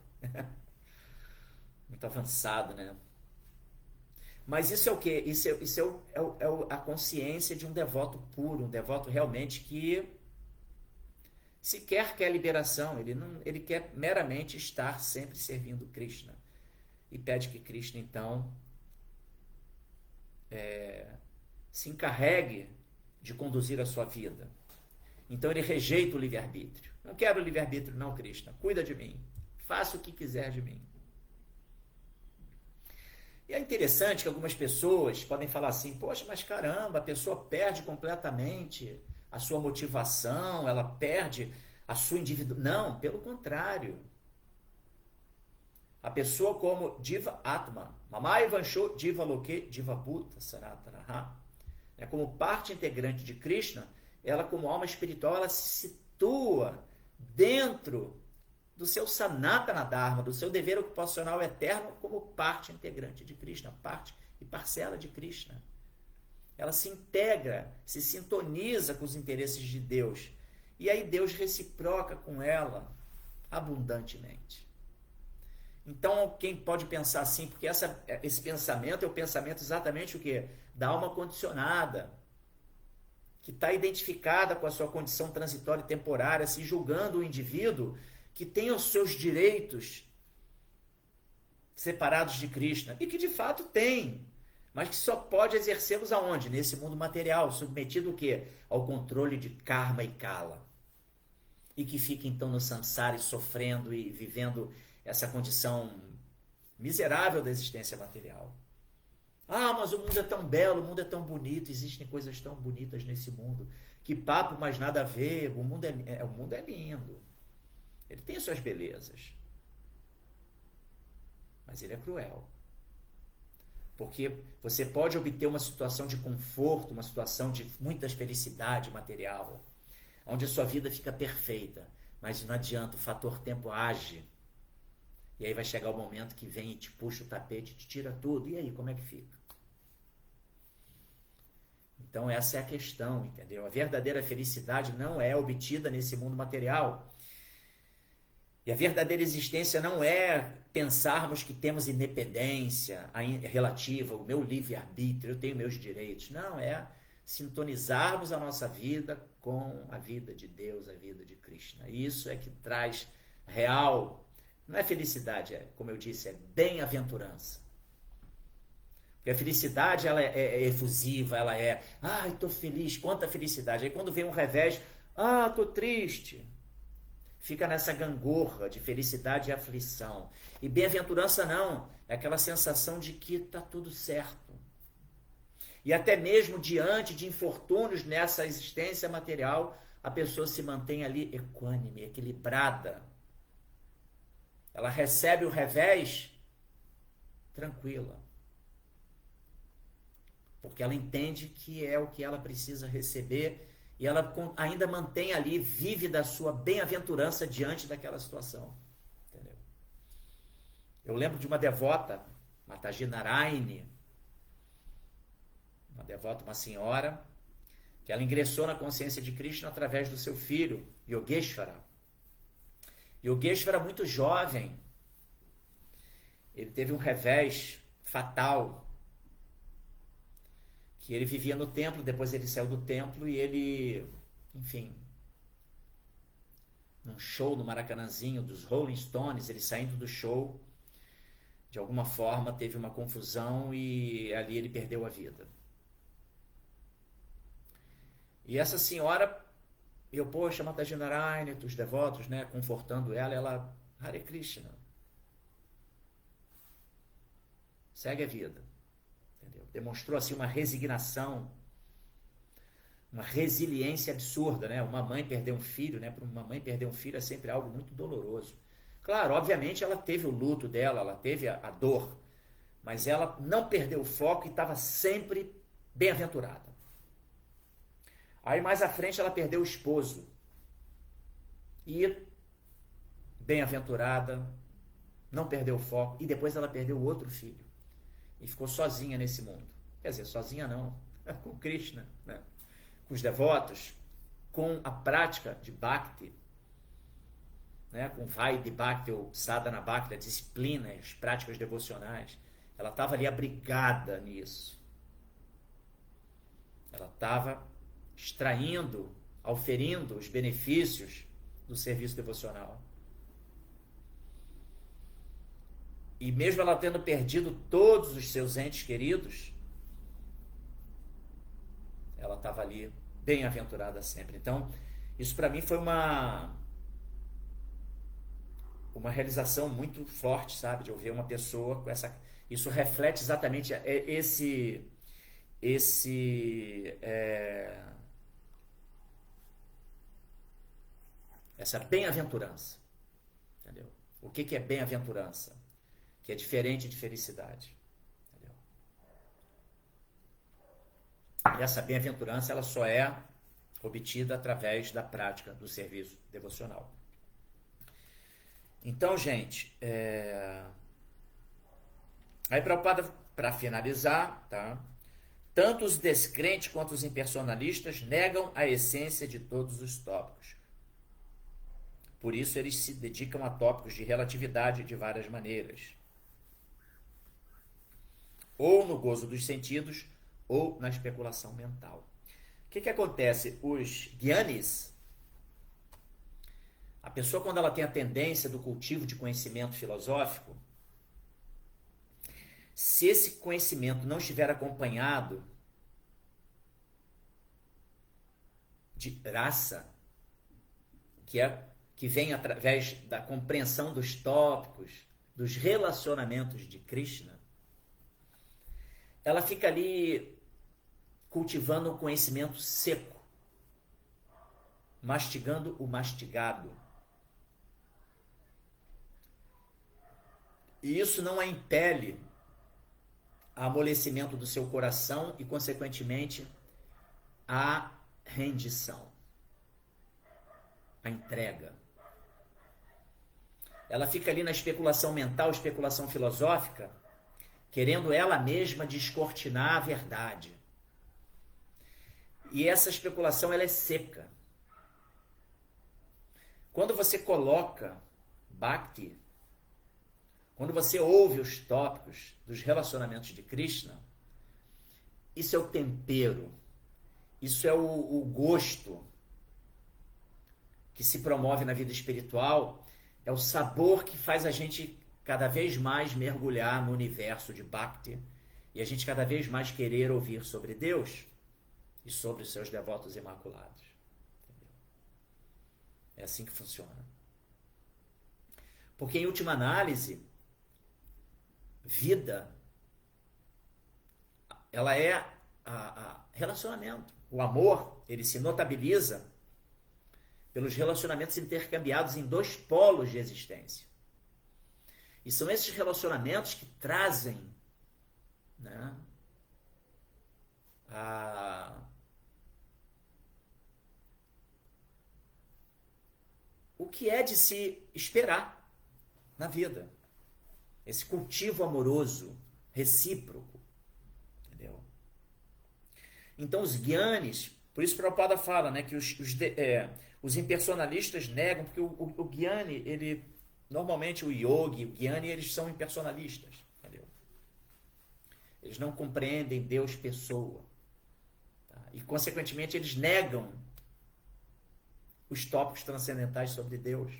Muito avançado, né? Mas isso é o quê? Isso é a consciência de um devoto puro, um devoto realmente que sequer quer liberação, ele quer meramente estar sempre servindo Krishna. E pede que Krishna, então, se encarregue de conduzir a sua vida. Então ele rejeita o livre-arbítrio. Não quero o livre-arbítrio não, Krishna. Cuida de mim. Faça o que quiser de mim. E é interessante que algumas pessoas podem falar assim, poxa, mas caramba, a pessoa perde completamente a sua motivação, ela perde a sua individualidade. Não, pelo contrário. A pessoa como Diva Atma, Mamai Vansho Diva Loke Diva Bhuta Sanatana, como parte integrante de Krishna, ela como alma espiritual, ela se situa dentro do seu Sanatana Dharma, do seu dever ocupacional eterno como parte integrante de Krishna, parte e parcela de Krishna. Ela se integra, se sintoniza com os interesses de Deus. E aí Deus reciproca com ela abundantemente. Então, quem pode pensar assim, porque esse pensamento é o pensamento exatamente o quê? Da alma condicionada, que está identificada com a sua condição transitória e temporária, se julgando o indivíduo que tem os seus direitos separados de Krishna, e que de fato tem, mas que só pode exercê-los aonde? Nesse mundo material, submetido o quê? Ao controle de karma e kala. E que fica então no samsara e sofrendo e vivendo essa condição miserável da existência material. Ah, mas o mundo é tão belo, o mundo é tão bonito, existem coisas tão bonitas nesse mundo. Que papo, mas nada a ver, o mundo é lindo. Ele tem suas belezas. Mas ele é cruel. Porque você pode obter uma situação de conforto, uma situação de muita felicidade material, onde a sua vida fica perfeita, mas não adianta, o fator tempo age. E aí vai chegar o momento que vem e te puxa o tapete, te tira tudo. E aí, como é que fica? Então essa é a questão, entendeu? A verdadeira felicidade não é obtida nesse mundo material. E a verdadeira existência não é pensarmos que temos independência relativa, o meu livre-arbítrio, eu tenho meus direitos. Não, é sintonizarmos a nossa vida com a vida de Deus, a vida de Krishna. Isso é que traz real, não é felicidade, como eu disse, é bem-aventurança. Porque a felicidade ela é efusiva, ela é, estou feliz, quanta felicidade. Aí quando vem um revés, estou triste. Fica nessa gangorra de felicidade e aflição. E bem-aventurança não, é aquela sensação de que está tudo certo. E até mesmo diante de infortúnios nessa existência material, a pessoa se mantém ali equânime, equilibrada. Ela recebe o revés tranquila. Porque ela entende que é o que ela precisa receber e ela ainda mantém ali, vive da sua bem-aventurança diante daquela situação. Entendeu? Eu lembro de uma devota, Mataji Narayani, uma devota, uma senhora, que ela ingressou na consciência de Krishna através do seu filho, Yogeshwara. Yogeshwara, muito jovem, ele teve um revés fatal, que ele vivia no templo, depois ele saiu do templo e ele, enfim, num show no Maracanãzinho dos Rolling Stones, ele saindo do show, de alguma forma teve uma confusão e ali ele perdeu a vida. E essa senhora, poxa, Mataji Narayani, os devotos, né, confortando ela, Hare Krishna, segue a vida. Entendeu? Demonstrou assim uma resignação, uma resiliência absurda, né? Uma mãe perder um filho, né? Para uma mãe perder um filho é sempre algo muito doloroso. Claro, obviamente ela teve o luto dela, ela teve a dor, mas ela não perdeu o foco e estava sempre bem-aventurada. Aí mais à frente ela perdeu o esposo e bem-aventurada, não perdeu o foco e depois ela perdeu o outro filho. E ficou sozinha nesse mundo. Quer dizer, sozinha não, com Krishna, né? Com os devotos, com a prática de Bhakti, né? Com Vaidhi Bhakti ou Sadhana Bhakti, a disciplina, as práticas devocionais. Ela estava ali abrigada nisso. Ela estava extraindo, auferindo os benefícios do serviço devocional. E mesmo ela tendo perdido todos os seus entes queridos, ela estava ali bem-aventurada sempre. Então, isso para mim foi uma realização muito forte, sabe? De eu ver uma pessoa com essa... Isso reflete exatamente essa bem-aventurança. Entendeu? O que é bem-aventurança? Que é diferente de felicidade. Entendeu? E essa bem-aventurança ela só é obtida através da prática do serviço devocional. Então, gente, aí para finalizar, tá? Tanto os descrentes quanto os impersonalistas negam a essência de todos os tópicos. Por isso, eles se dedicam a tópicos de relatividade de várias maneiras. Ou no gozo dos sentidos, ou na especulação mental. O que acontece? Os gyanis, a pessoa quando ela tem a tendência do cultivo de conhecimento filosófico, se esse conhecimento não estiver acompanhado de rasa, que vem através da compreensão dos tópicos, dos relacionamentos de Krishna, ela fica ali cultivando um conhecimento seco, mastigando o mastigado. E isso não a impele a amolecimento do seu coração e, consequentemente, a rendição, a entrega. Ela fica ali na especulação mental, especulação filosófica, querendo ela mesma descortinar a verdade. E essa especulação ela é seca. Quando você coloca Bhakti, quando você ouve os tópicos dos relacionamentos de Krishna, isso é o tempero, isso é o gosto que se promove na vida espiritual, é o sabor que faz a gente cada vez mais mergulhar no universo de Bhakti e a gente cada vez mais querer ouvir sobre Deus e sobre os seus devotos imaculados. Entendeu? É assim que funciona. Porque, em última análise, vida, ela é relacionamento. O amor, ele se notabiliza pelos relacionamentos intercambiados em dois polos de existência. E são esses relacionamentos que trazem, né, o que é de se esperar na vida. Esse cultivo amoroso, recíproco. Entendeu? Então os gyanis, por isso Prabhupada fala, né, que os impersonalistas negam, porque o gyani, normalmente o yogi, o gyani, eles são impersonalistas. Entendeu? Eles não compreendem Deus pessoa. Tá? E, consequentemente, eles negam os tópicos transcendentais sobre Deus.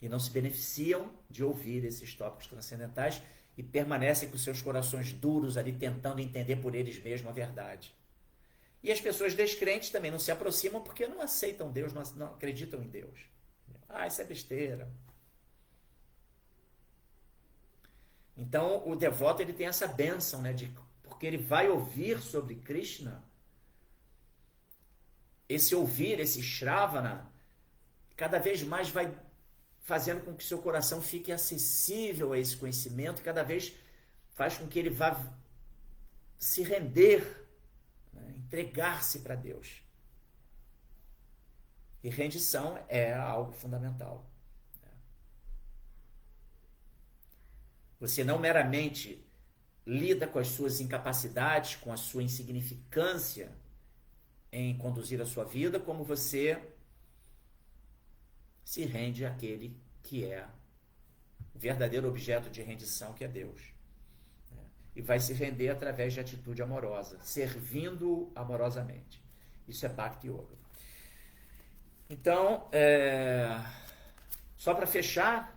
E não se beneficiam de ouvir esses tópicos transcendentais e permanecem com seus corações duros ali, tentando entender por eles mesmos a verdade. E as pessoas descrentes também não se aproximam porque não aceitam Deus, não acreditam em Deus. Isso é besteira. Então, o devoto ele tem essa bênção, né, porque ele vai ouvir sobre Krishna. Esse ouvir, esse Shravana, cada vez mais vai fazendo com que seu coração fique acessível a esse conhecimento, cada vez faz com que ele vá se render, né, entregar-se para Deus. E rendição é algo fundamental. Você não meramente lida com as suas incapacidades, com a sua insignificância em conduzir a sua vida, como você se rende àquele que é o verdadeiro objeto de rendição, que é Deus. E vai se render através de atitude amorosa, servindo amorosamente. Isso é Bhakti Yoga. Então, só para fechar,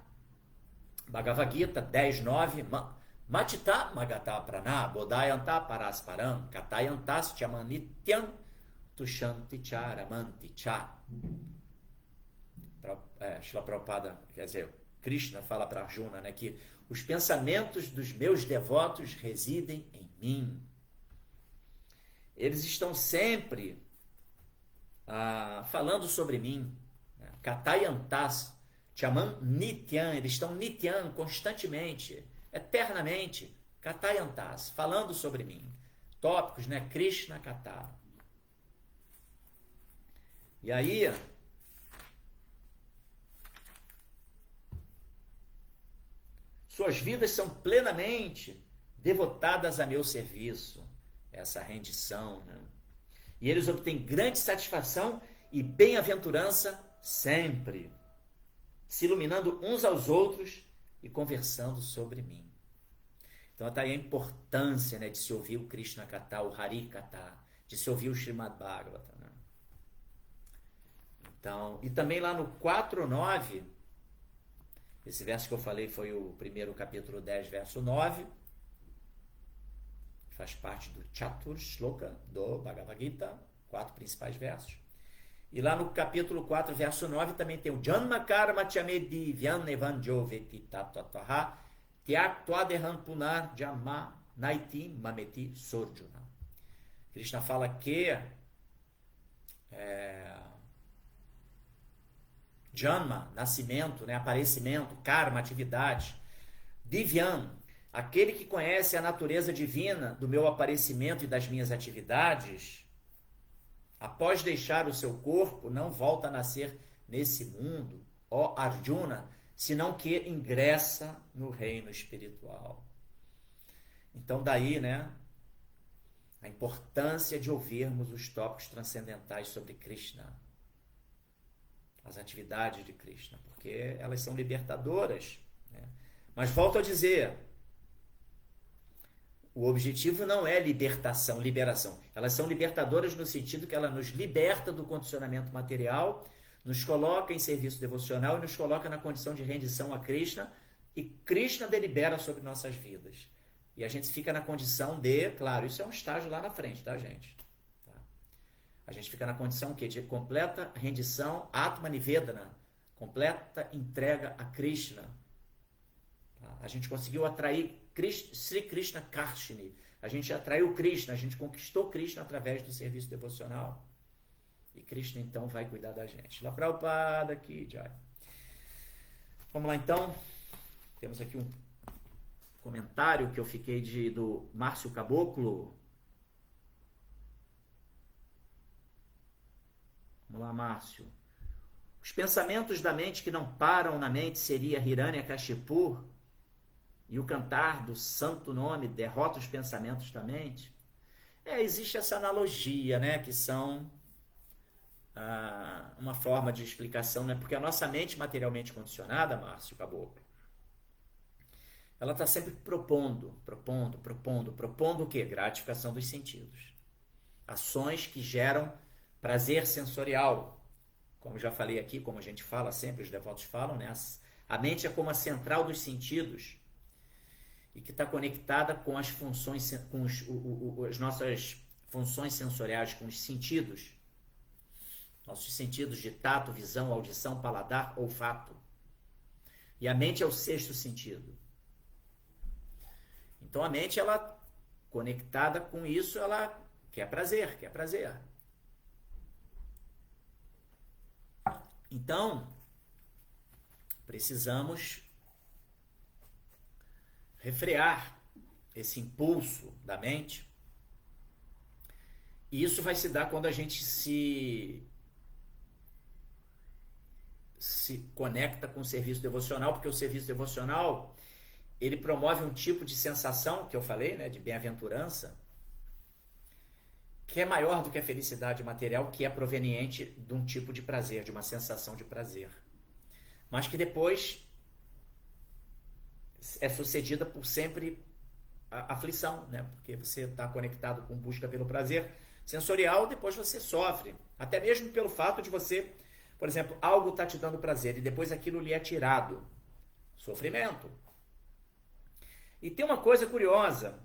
Bhagavad Gita 10.9, Matita Magata Prana Bodhayanta Parasparam Katayantas Chamanityam Tushanti Charamanti Cha. Srila Prabhupada, quer dizer, Krishna fala para Arjuna, né, que os pensamentos dos meus devotos residem em mim. Eles estão sempre falando sobre mim. Katayantas Chaman Nityan, eles estão Nityan constantemente, eternamente. Katayantas, falando sobre mim. Tópicos, né? Krishna Kata. E aí, suas vidas são plenamente devotadas a meu serviço. Essa rendição, né? E eles obtêm grande satisfação e bem-aventurança sempre, se iluminando uns aos outros e conversando sobre mim. Então está aí a importância, né, de se ouvir o Krishna Kata, o Hari Kata, de se ouvir o Srimad Bhagavatam, né? Então, e também lá no 4.9, esse verso que eu falei foi o primeiro capítulo 10, verso 9, faz parte do Chatur Shloka do Bhagavad Gita, 4 principais versos. E lá no capítulo 4, verso 9, também tem o Janma Karma Chamedi Vyan Evanjo Veti Tatataha Tyaktuadehan Punar Jama Naiti Mameti Sorjuna. Krishna fala que Janma, nascimento, né, aparecimento, karma, atividade. Divyan, aquele que conhece a natureza divina do meu aparecimento e das minhas atividades, após deixar o seu corpo, não volta a nascer nesse mundo, ó Arjuna, senão que ingressa no reino espiritual. Então daí, né, a importância de ouvirmos os tópicos transcendentais sobre Krishna, as atividades de Krishna, porque elas são libertadoras, né? Mas volto a dizer, o objetivo não é libertação, liberação. Elas são libertadoras no sentido que ela nos liberta do condicionamento material, nos coloca em serviço devocional e nos coloca na condição de rendição a Krishna, e Krishna delibera sobre nossas vidas. E a gente fica na condição de, claro, isso é um estágio lá na frente, tá, gente? Tá? A gente fica na condição que de completa rendição, Atma Nivedana, completa entrega a Krishna. Tá? A gente conseguiu atrair Sri Krishna Karshini. A gente atraiu Krishna, a gente conquistou Krishna através do serviço devocional. E Krishna então vai cuidar da gente. Lá Prabhupada aqui, Jai. Vamos lá então. Temos aqui um comentário que eu fiquei do Márcio Caboclo. Vamos lá, Márcio. Os pensamentos da mente que não param na mente seria Hiranyakashipu, e o cantar do santo nome derrota os pensamentos da mente. Existe essa analogia, né, que são uma forma de explicação, né, porque a nossa mente materialmente condicionada, Márcio Caboclo, ela está sempre propondo o quê? Gratificação dos sentidos. Ações que geram prazer sensorial. Como já falei aqui, como a gente fala sempre, os devotos falam, né, a mente é como a central dos sentidos, e que está conectada com as funções, com as nossas funções sensoriais, com os sentidos. Nossos sentidos de tato, visão, audição, paladar, olfato. E a mente é o sexto sentido. Então a mente, ela conectada com isso, ela quer prazer. Então, precisamos refrear esse impulso da mente. E isso vai se dar quando a gente se conecta com o serviço devocional, porque o serviço devocional, ele promove um tipo de sensação, que eu falei, né, de bem-aventurança, que é maior do que a felicidade material, que é proveniente de um tipo de prazer, de uma sensação de prazer. Mas que depois é sucedida por sempre aflição, né? Porque você está conectado com busca pelo prazer sensorial, depois você sofre. Até mesmo pelo fato de você, por exemplo, algo está te dando prazer e depois aquilo lhe é tirado. Sofrimento. E tem uma coisa curiosa.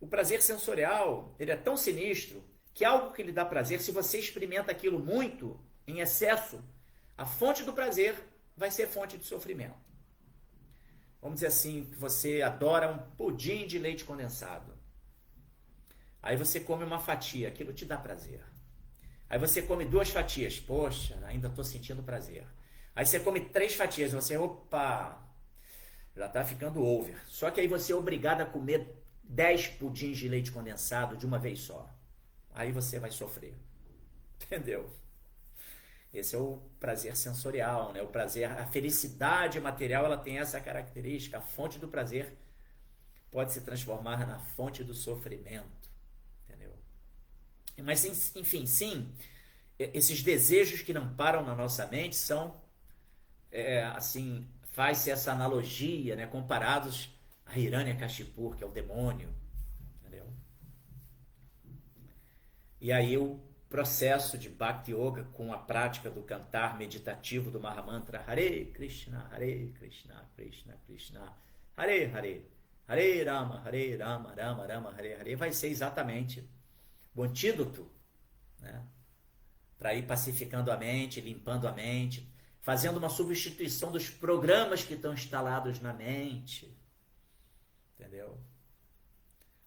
O prazer sensorial, ele é tão sinistro que algo que lhe dá prazer, se você experimenta aquilo muito, em excesso, a fonte do prazer vai ser fonte de sofrimento. Vamos dizer assim, que você adora um pudim de leite condensado. Aí você come uma fatia, aquilo te dá prazer. Aí você come 2 fatias, poxa, ainda estou sentindo prazer. Aí você come 3 fatias, você, opa, já está ficando over. Só que aí você é obrigado a comer 10 pudins de leite condensado de uma vez só. Aí você vai sofrer. Entendeu? Esse é o prazer sensorial, né? O prazer, a felicidade material, ela tem essa característica. A fonte do prazer pode se transformar na fonte do sofrimento, entendeu? Mas, enfim, sim, esses desejos que não param na nossa mente são, assim, faz-se essa analogia, né? Comparados a Hiranyakashipu, que é o demônio, entendeu? E aí o processo de Bhakti Yoga com a prática do cantar meditativo do Mahamantra Hare Krishna, Krishna Krishna, Hare Hare, Hare Rama, Rama Rama, Hare Hare, vai ser exatamente o antídoto, né? Para ir pacificando a mente, limpando a mente, fazendo uma substituição dos programas que estão instalados na mente, entendeu?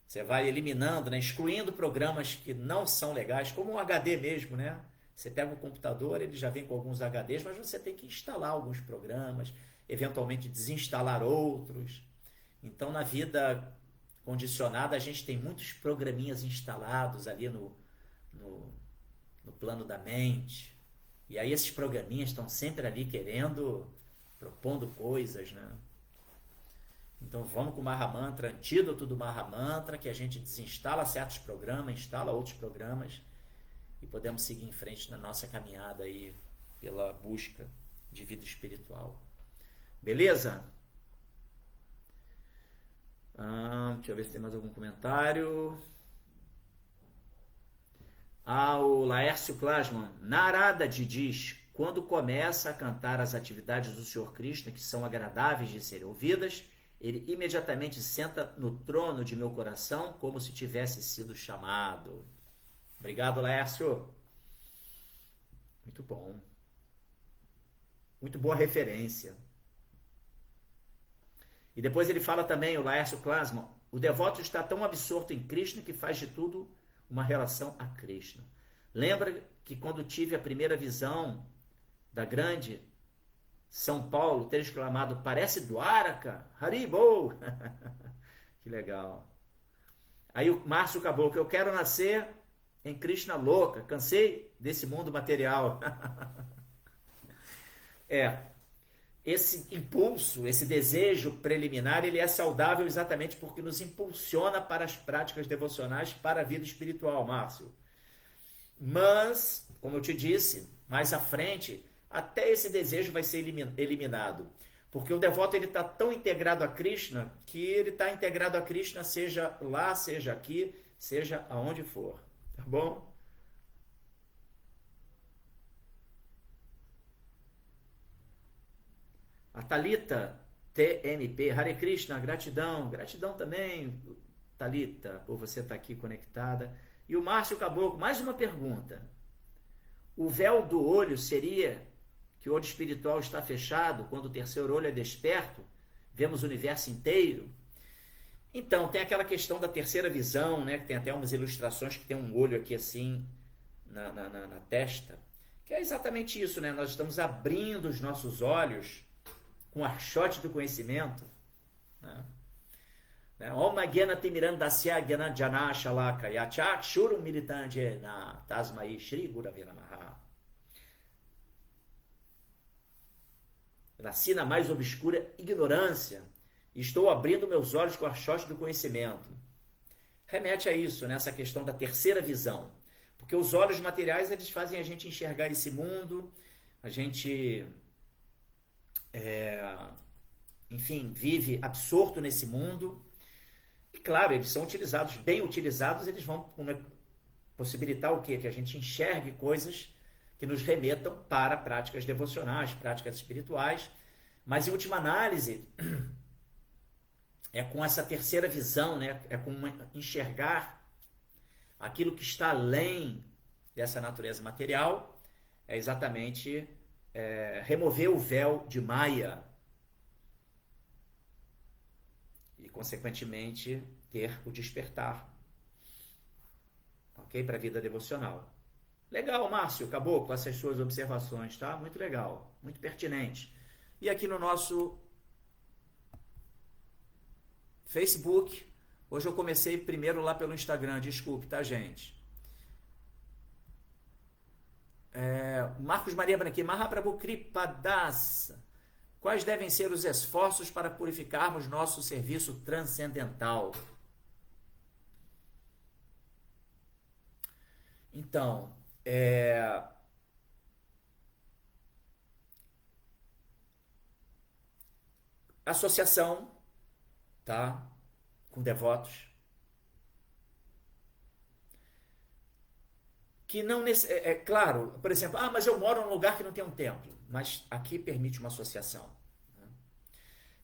Você vai eliminando, né, excluindo programas que não são legais, como um HD mesmo, né? Você pega o computador, ele já vem com alguns HDs, mas você tem que instalar alguns programas, eventualmente desinstalar outros. Então, na vida condicionada, a gente tem muitos programinhas instalados ali no plano da mente. E aí esses programinhas estão sempre ali querendo, propondo coisas, né? Então vamos com o Mahamantra, antídoto do Mahamantra, que a gente desinstala certos programas, instala outros programas e podemos seguir em frente na nossa caminhada aí pela busca de vida espiritual. Beleza? Deixa eu ver se tem mais algum comentário. O Laércio Klasman, Narada diz, quando começa a cantar as atividades do Senhor Krishna, que são agradáveis de serem ouvidas, ele imediatamente senta no trono de meu coração como se tivesse sido chamado. Obrigado, Laércio. Muito bom. Muito boa referência. E depois ele fala também, o Laércio Klasman, o devoto está tão absorto em Krishna que faz de tudo uma relação a Krishna. Lembra que quando tive a primeira visão da grande São Paulo, ter exclamado, parece Dwaraka, Haribol. Que legal. Aí o Márcio Caboclo, eu quero nascer em Krishna louca, cansei desse mundo material. Esse impulso, esse desejo preliminar, ele é saudável exatamente porque nos impulsiona para as práticas devocionais, para a vida espiritual, Márcio. Mas, como eu te disse, mais à frente, até esse desejo vai ser eliminado. Porque o devoto está tão integrado a Krishna, que ele está integrado a Krishna, seja lá, seja aqui, seja aonde for. Tá bom? A Thalita TMP, Hare Krishna, gratidão. Gratidão também, Thalita, por você estar aqui conectada. E o Márcio Caboclo, mais uma pergunta. O véu do olho seria que o olho espiritual está fechado, quando o terceiro olho é desperto, vemos o universo inteiro? Então, tem aquela questão da terceira visão, né? Que tem até umas ilustrações que tem um olho aqui assim, na testa, que é exatamente isso, né? Nós estamos abrindo os nossos olhos com o archote do conhecimento, né? Om Gyana Timirandasya Gyana Jana Shalaka Yachak Shurum Militangena Tasmai Shri Gurave Namaha. Nasci na mais obscura ignorância e estou abrindo meus olhos com o archote do conhecimento. Remete a isso, nessa questão da terceira visão. Porque os olhos materiais, eles fazem a gente enxergar esse mundo, a gente enfim, vive absorto nesse mundo. E claro, eles são utilizados, bem utilizados, eles vão possibilitar o quê? Que a gente enxergue coisas que nos remetam para práticas devocionais, práticas espirituais. Mas, em última análise, é com essa terceira visão, né? É com enxergar aquilo que está além dessa natureza material, é exatamente remover o véu de Maia e, consequentemente, ter o despertar, ok? Para a vida devocional. Legal, Márcio, acabou com essas suas observações, tá? Muito legal, muito pertinente. E aqui no nosso Facebook, hoje eu comecei primeiro lá pelo Instagram, desculpe, tá, gente? Marcos Maria Branqui, Mahaprabhu Kripadas, quais devem ser os esforços para purificarmos nosso serviço transcendental? Então, associação, tá? Com devotos. Que não claro, por exemplo, mas eu moro num lugar que não tem um templo, mas aqui permite uma associação. Né?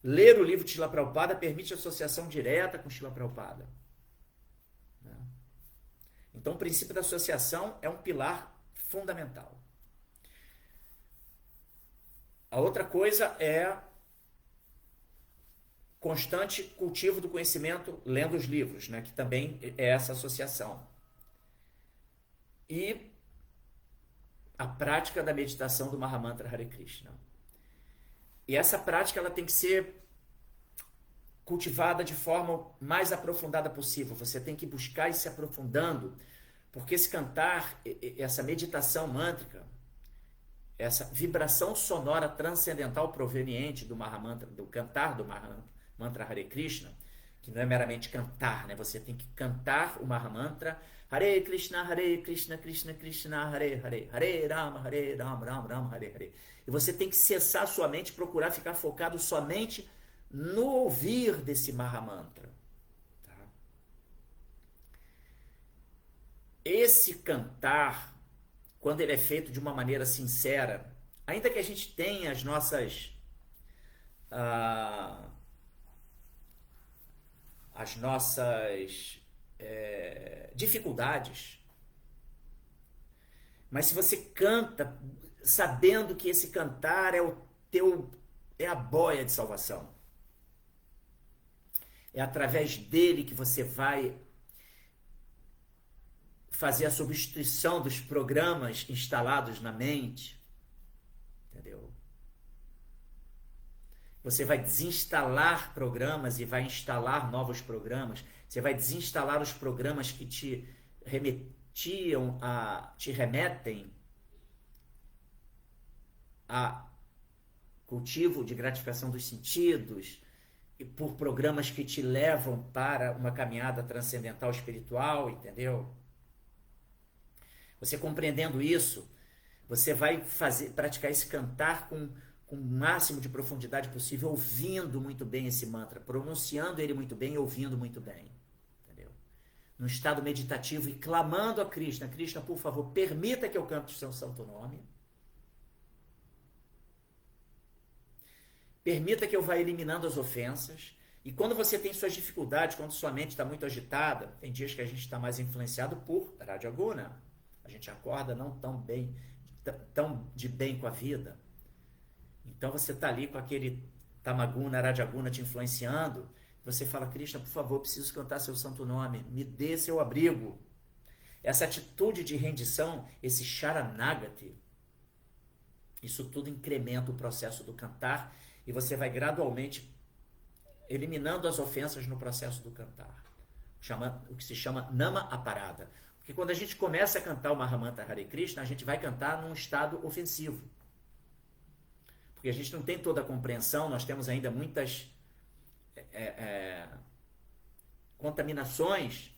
Ler o livro de Srila Prabhupada permite associação direta com Srila Prabhupada. Né? Então, o princípio da associação é um pilar fundamental. A outra coisa é constante cultivo do conhecimento lendo os livros, né? Que também é essa associação. E a prática da meditação do Mahamantra Hare Krishna. E essa prática ela tem que ser cultivada de forma mais aprofundada possível. Você tem que buscar ir se aprofundando, porque esse cantar, essa meditação mântrica, essa vibração sonora transcendental proveniente do Mahamantra, do cantar do Mahamantra Hare Krishna, que não é meramente cantar, né? Você tem que cantar o Mahamantra Hare Krishna, Krishna Krishna, Hare Hare, Hare Rama, Rama Rama, Hare Hare. E você tem que cessar sua mente, procurar ficar focado somente no ouvir desse Mahamantra. Tá? Esse cantar, quando ele é feito de uma maneira sincera, ainda que a gente tenha as nossas dificuldades, mas se você canta sabendo que esse cantar é a boia de salvação, é através dele que você vai fazer a substituição dos programas instalados na mente, entendeu? Você vai desinstalar programas e vai instalar novos programas. Você vai desinstalar os programas que te remetem a cultivo de gratificação dos sentidos, e por programas que te levam para uma caminhada transcendental espiritual, entendeu? Você compreendendo isso, você vai praticar esse cantar com o máximo de profundidade possível, ouvindo muito bem esse mantra, pronunciando ele muito bem e ouvindo muito bem. Entendeu? Num estado meditativo e clamando a Krishna, Krishna, por favor, permita que eu cante o seu santo nome. Permita que eu vá eliminando as ofensas. E quando você tem suas dificuldades, quando sua mente está muito agitada, tem dias que a gente está mais influenciado por Rajaguna. A gente acorda não tão de bem com a vida. Então você está ali com aquele Tamaguna, Rajaguna te influenciando. Você fala, Krishna, por favor, preciso cantar seu santo nome. Me dê seu abrigo. Essa atitude de rendição, esse Sharanagati, isso tudo incrementa o processo do cantar e você vai gradualmente eliminando as ofensas no processo do cantar. O que se chama Nama Aparada. Porque quando a gente começa a cantar o Mahamantra Hare Krishna, a gente vai cantar num estado ofensivo. Porque a gente não tem toda a compreensão, nós temos ainda muitas contaminações.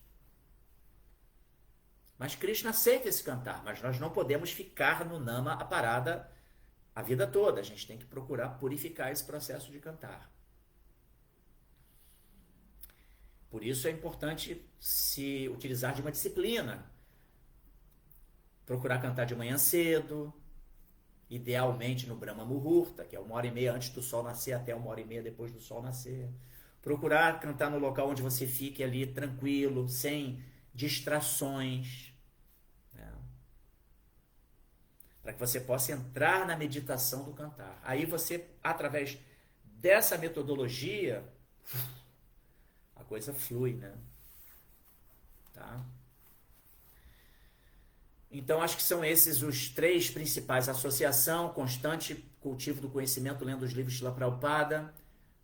Mas Krishna aceita esse cantar, mas nós não podemos ficar no Nama Aparada a vida toda. A gente tem que procurar purificar esse processo de cantar. Por isso é importante se utilizar de uma disciplina. Procurar cantar de manhã cedo, idealmente no Brahma Muhurta, que é 1h30 antes do sol nascer até 1h30 depois do sol nascer. Procurar cantar no local onde você fique ali tranquilo, sem distrações, né? Para que você possa entrar na meditação do cantar. Aí você, através dessa metodologia, a coisa flui, né? Tá? Então, acho que são esses os 3 principais: associação, constante cultivo do conhecimento, lendo os livros de Srila Prabhupada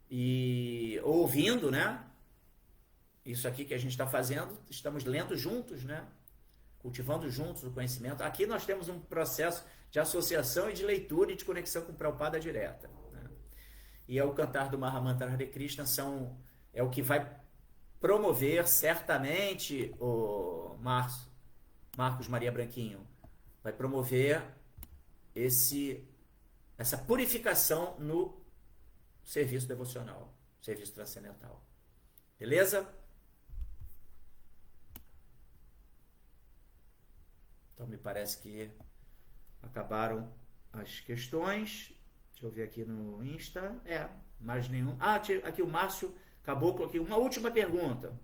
e ouvindo, né? Isso aqui que a gente está fazendo, estamos lendo juntos, né? Cultivando juntos o conhecimento. Aqui nós temos um processo de associação e de leitura e de conexão com Prabhupada direta, né? E é o cantar do Mahamantra Hare Krishna é o que vai promover certamente o Marcos Maria Branquinho, vai promover essa purificação no serviço devocional, serviço transcendental. Beleza? Então me parece que acabaram as questões. Deixa eu ver aqui no Insta. Mais nenhum. Aqui o Márcio Caboclo aqui. Uma última pergunta.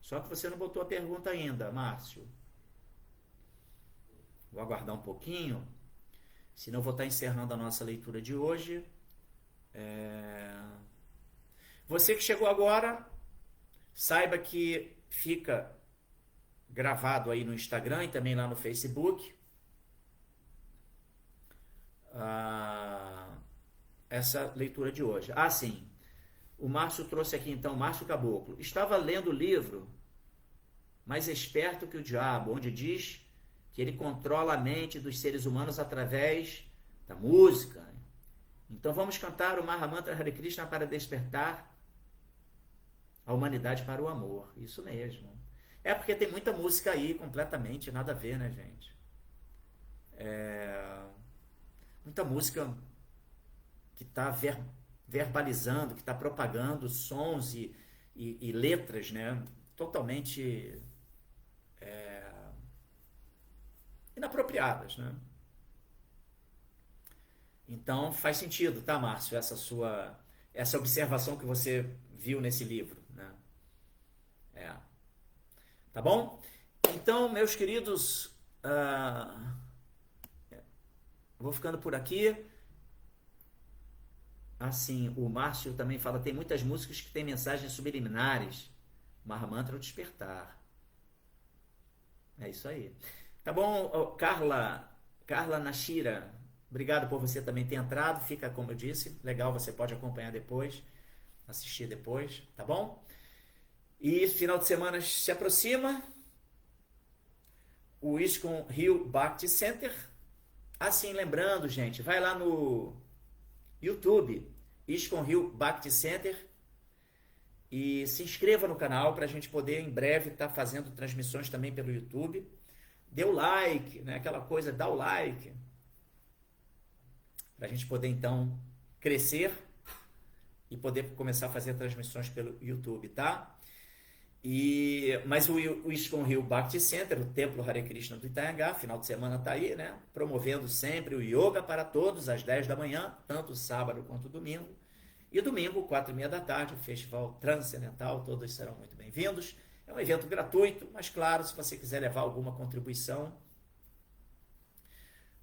Só que você não botou a pergunta ainda, Márcio. Vou aguardar um pouquinho, senão vou estar encerrando a nossa leitura de hoje. Você que chegou agora, saiba que fica gravado aí no Instagram e também lá no Facebook essa leitura de hoje. Sim, o Márcio trouxe aqui então, Márcio Caboclo. Estava lendo o livro Mais Esperto que o Diabo, onde diz que ele controla a mente dos seres humanos através da música. Então vamos cantar o Mahamantra Hare Krishna para despertar a humanidade para o amor. Isso mesmo. Porque tem muita música aí, completamente nada a ver, né, gente? Muita música que está verbalizando, que está propagando sons e letras, né, totalmente inapropriadas, né? Então faz sentido, tá, Márcio, essa observação que você viu nesse livro, né? Tá bom? Então, meus queridos, vou ficando por aqui. Assim, o Márcio também fala, tem muitas músicas que têm mensagens subliminares. Mahamantra ao despertar. É isso aí. Tá bom, Carla Nashira, obrigado por você também ter entrado. Fica, como eu disse, legal, você pode acompanhar depois, assistir depois, tá bom? E final de semana se aproxima. O ISKCON Rio Bhakti Center. Assim, lembrando, gente, vai lá no YouTube, ISKCON Rio Bhakti Center, e se inscreva no canal para a gente poder em breve estar fazendo transmissões também pelo YouTube. Dê o like, né? Aquela coisa, dá o like, para a gente poder então crescer e poder começar a fazer transmissões pelo YouTube, tá? Mas o ISKCON Rio Bhakti Center, o Templo Hare Krishna do Itanhangá, final de semana tá aí, né? Promovendo sempre o Yoga para Todos, às 10 da manhã, tanto sábado quanto domingo. E domingo, 4h30 da tarde, o Festival Transcendental, todos serão muito bem-vindos. É um evento gratuito, mas claro, se você quiser levar alguma contribuição,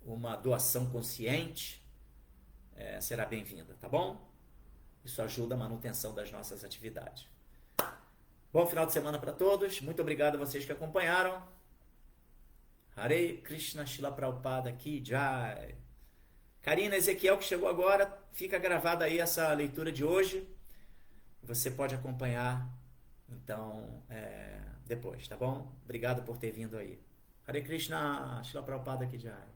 uma doação consciente, será bem-vinda, tá bom? Isso ajuda a manutenção das nossas atividades. Bom final de semana para todos. Muito obrigado a vocês que acompanharam. Hare Krishna, Srila Prabhupada Ki Jai. Karina Ezequiel, que chegou agora, fica gravada aí essa leitura de hoje. Você pode acompanhar, então, depois, tá bom? Obrigado por ter vindo aí. Hare Krishna, Srila Prabhupada Ki Jai.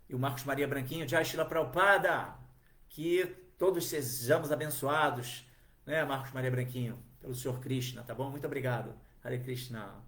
E o Marcos Maria Branquinho, Jai Srila Prabhupada. Que todos sejamos abençoados, né, Marcos Maria Branquinho, pelo Senhor Krishna, tá bom? Muito obrigado. Hare Krishna.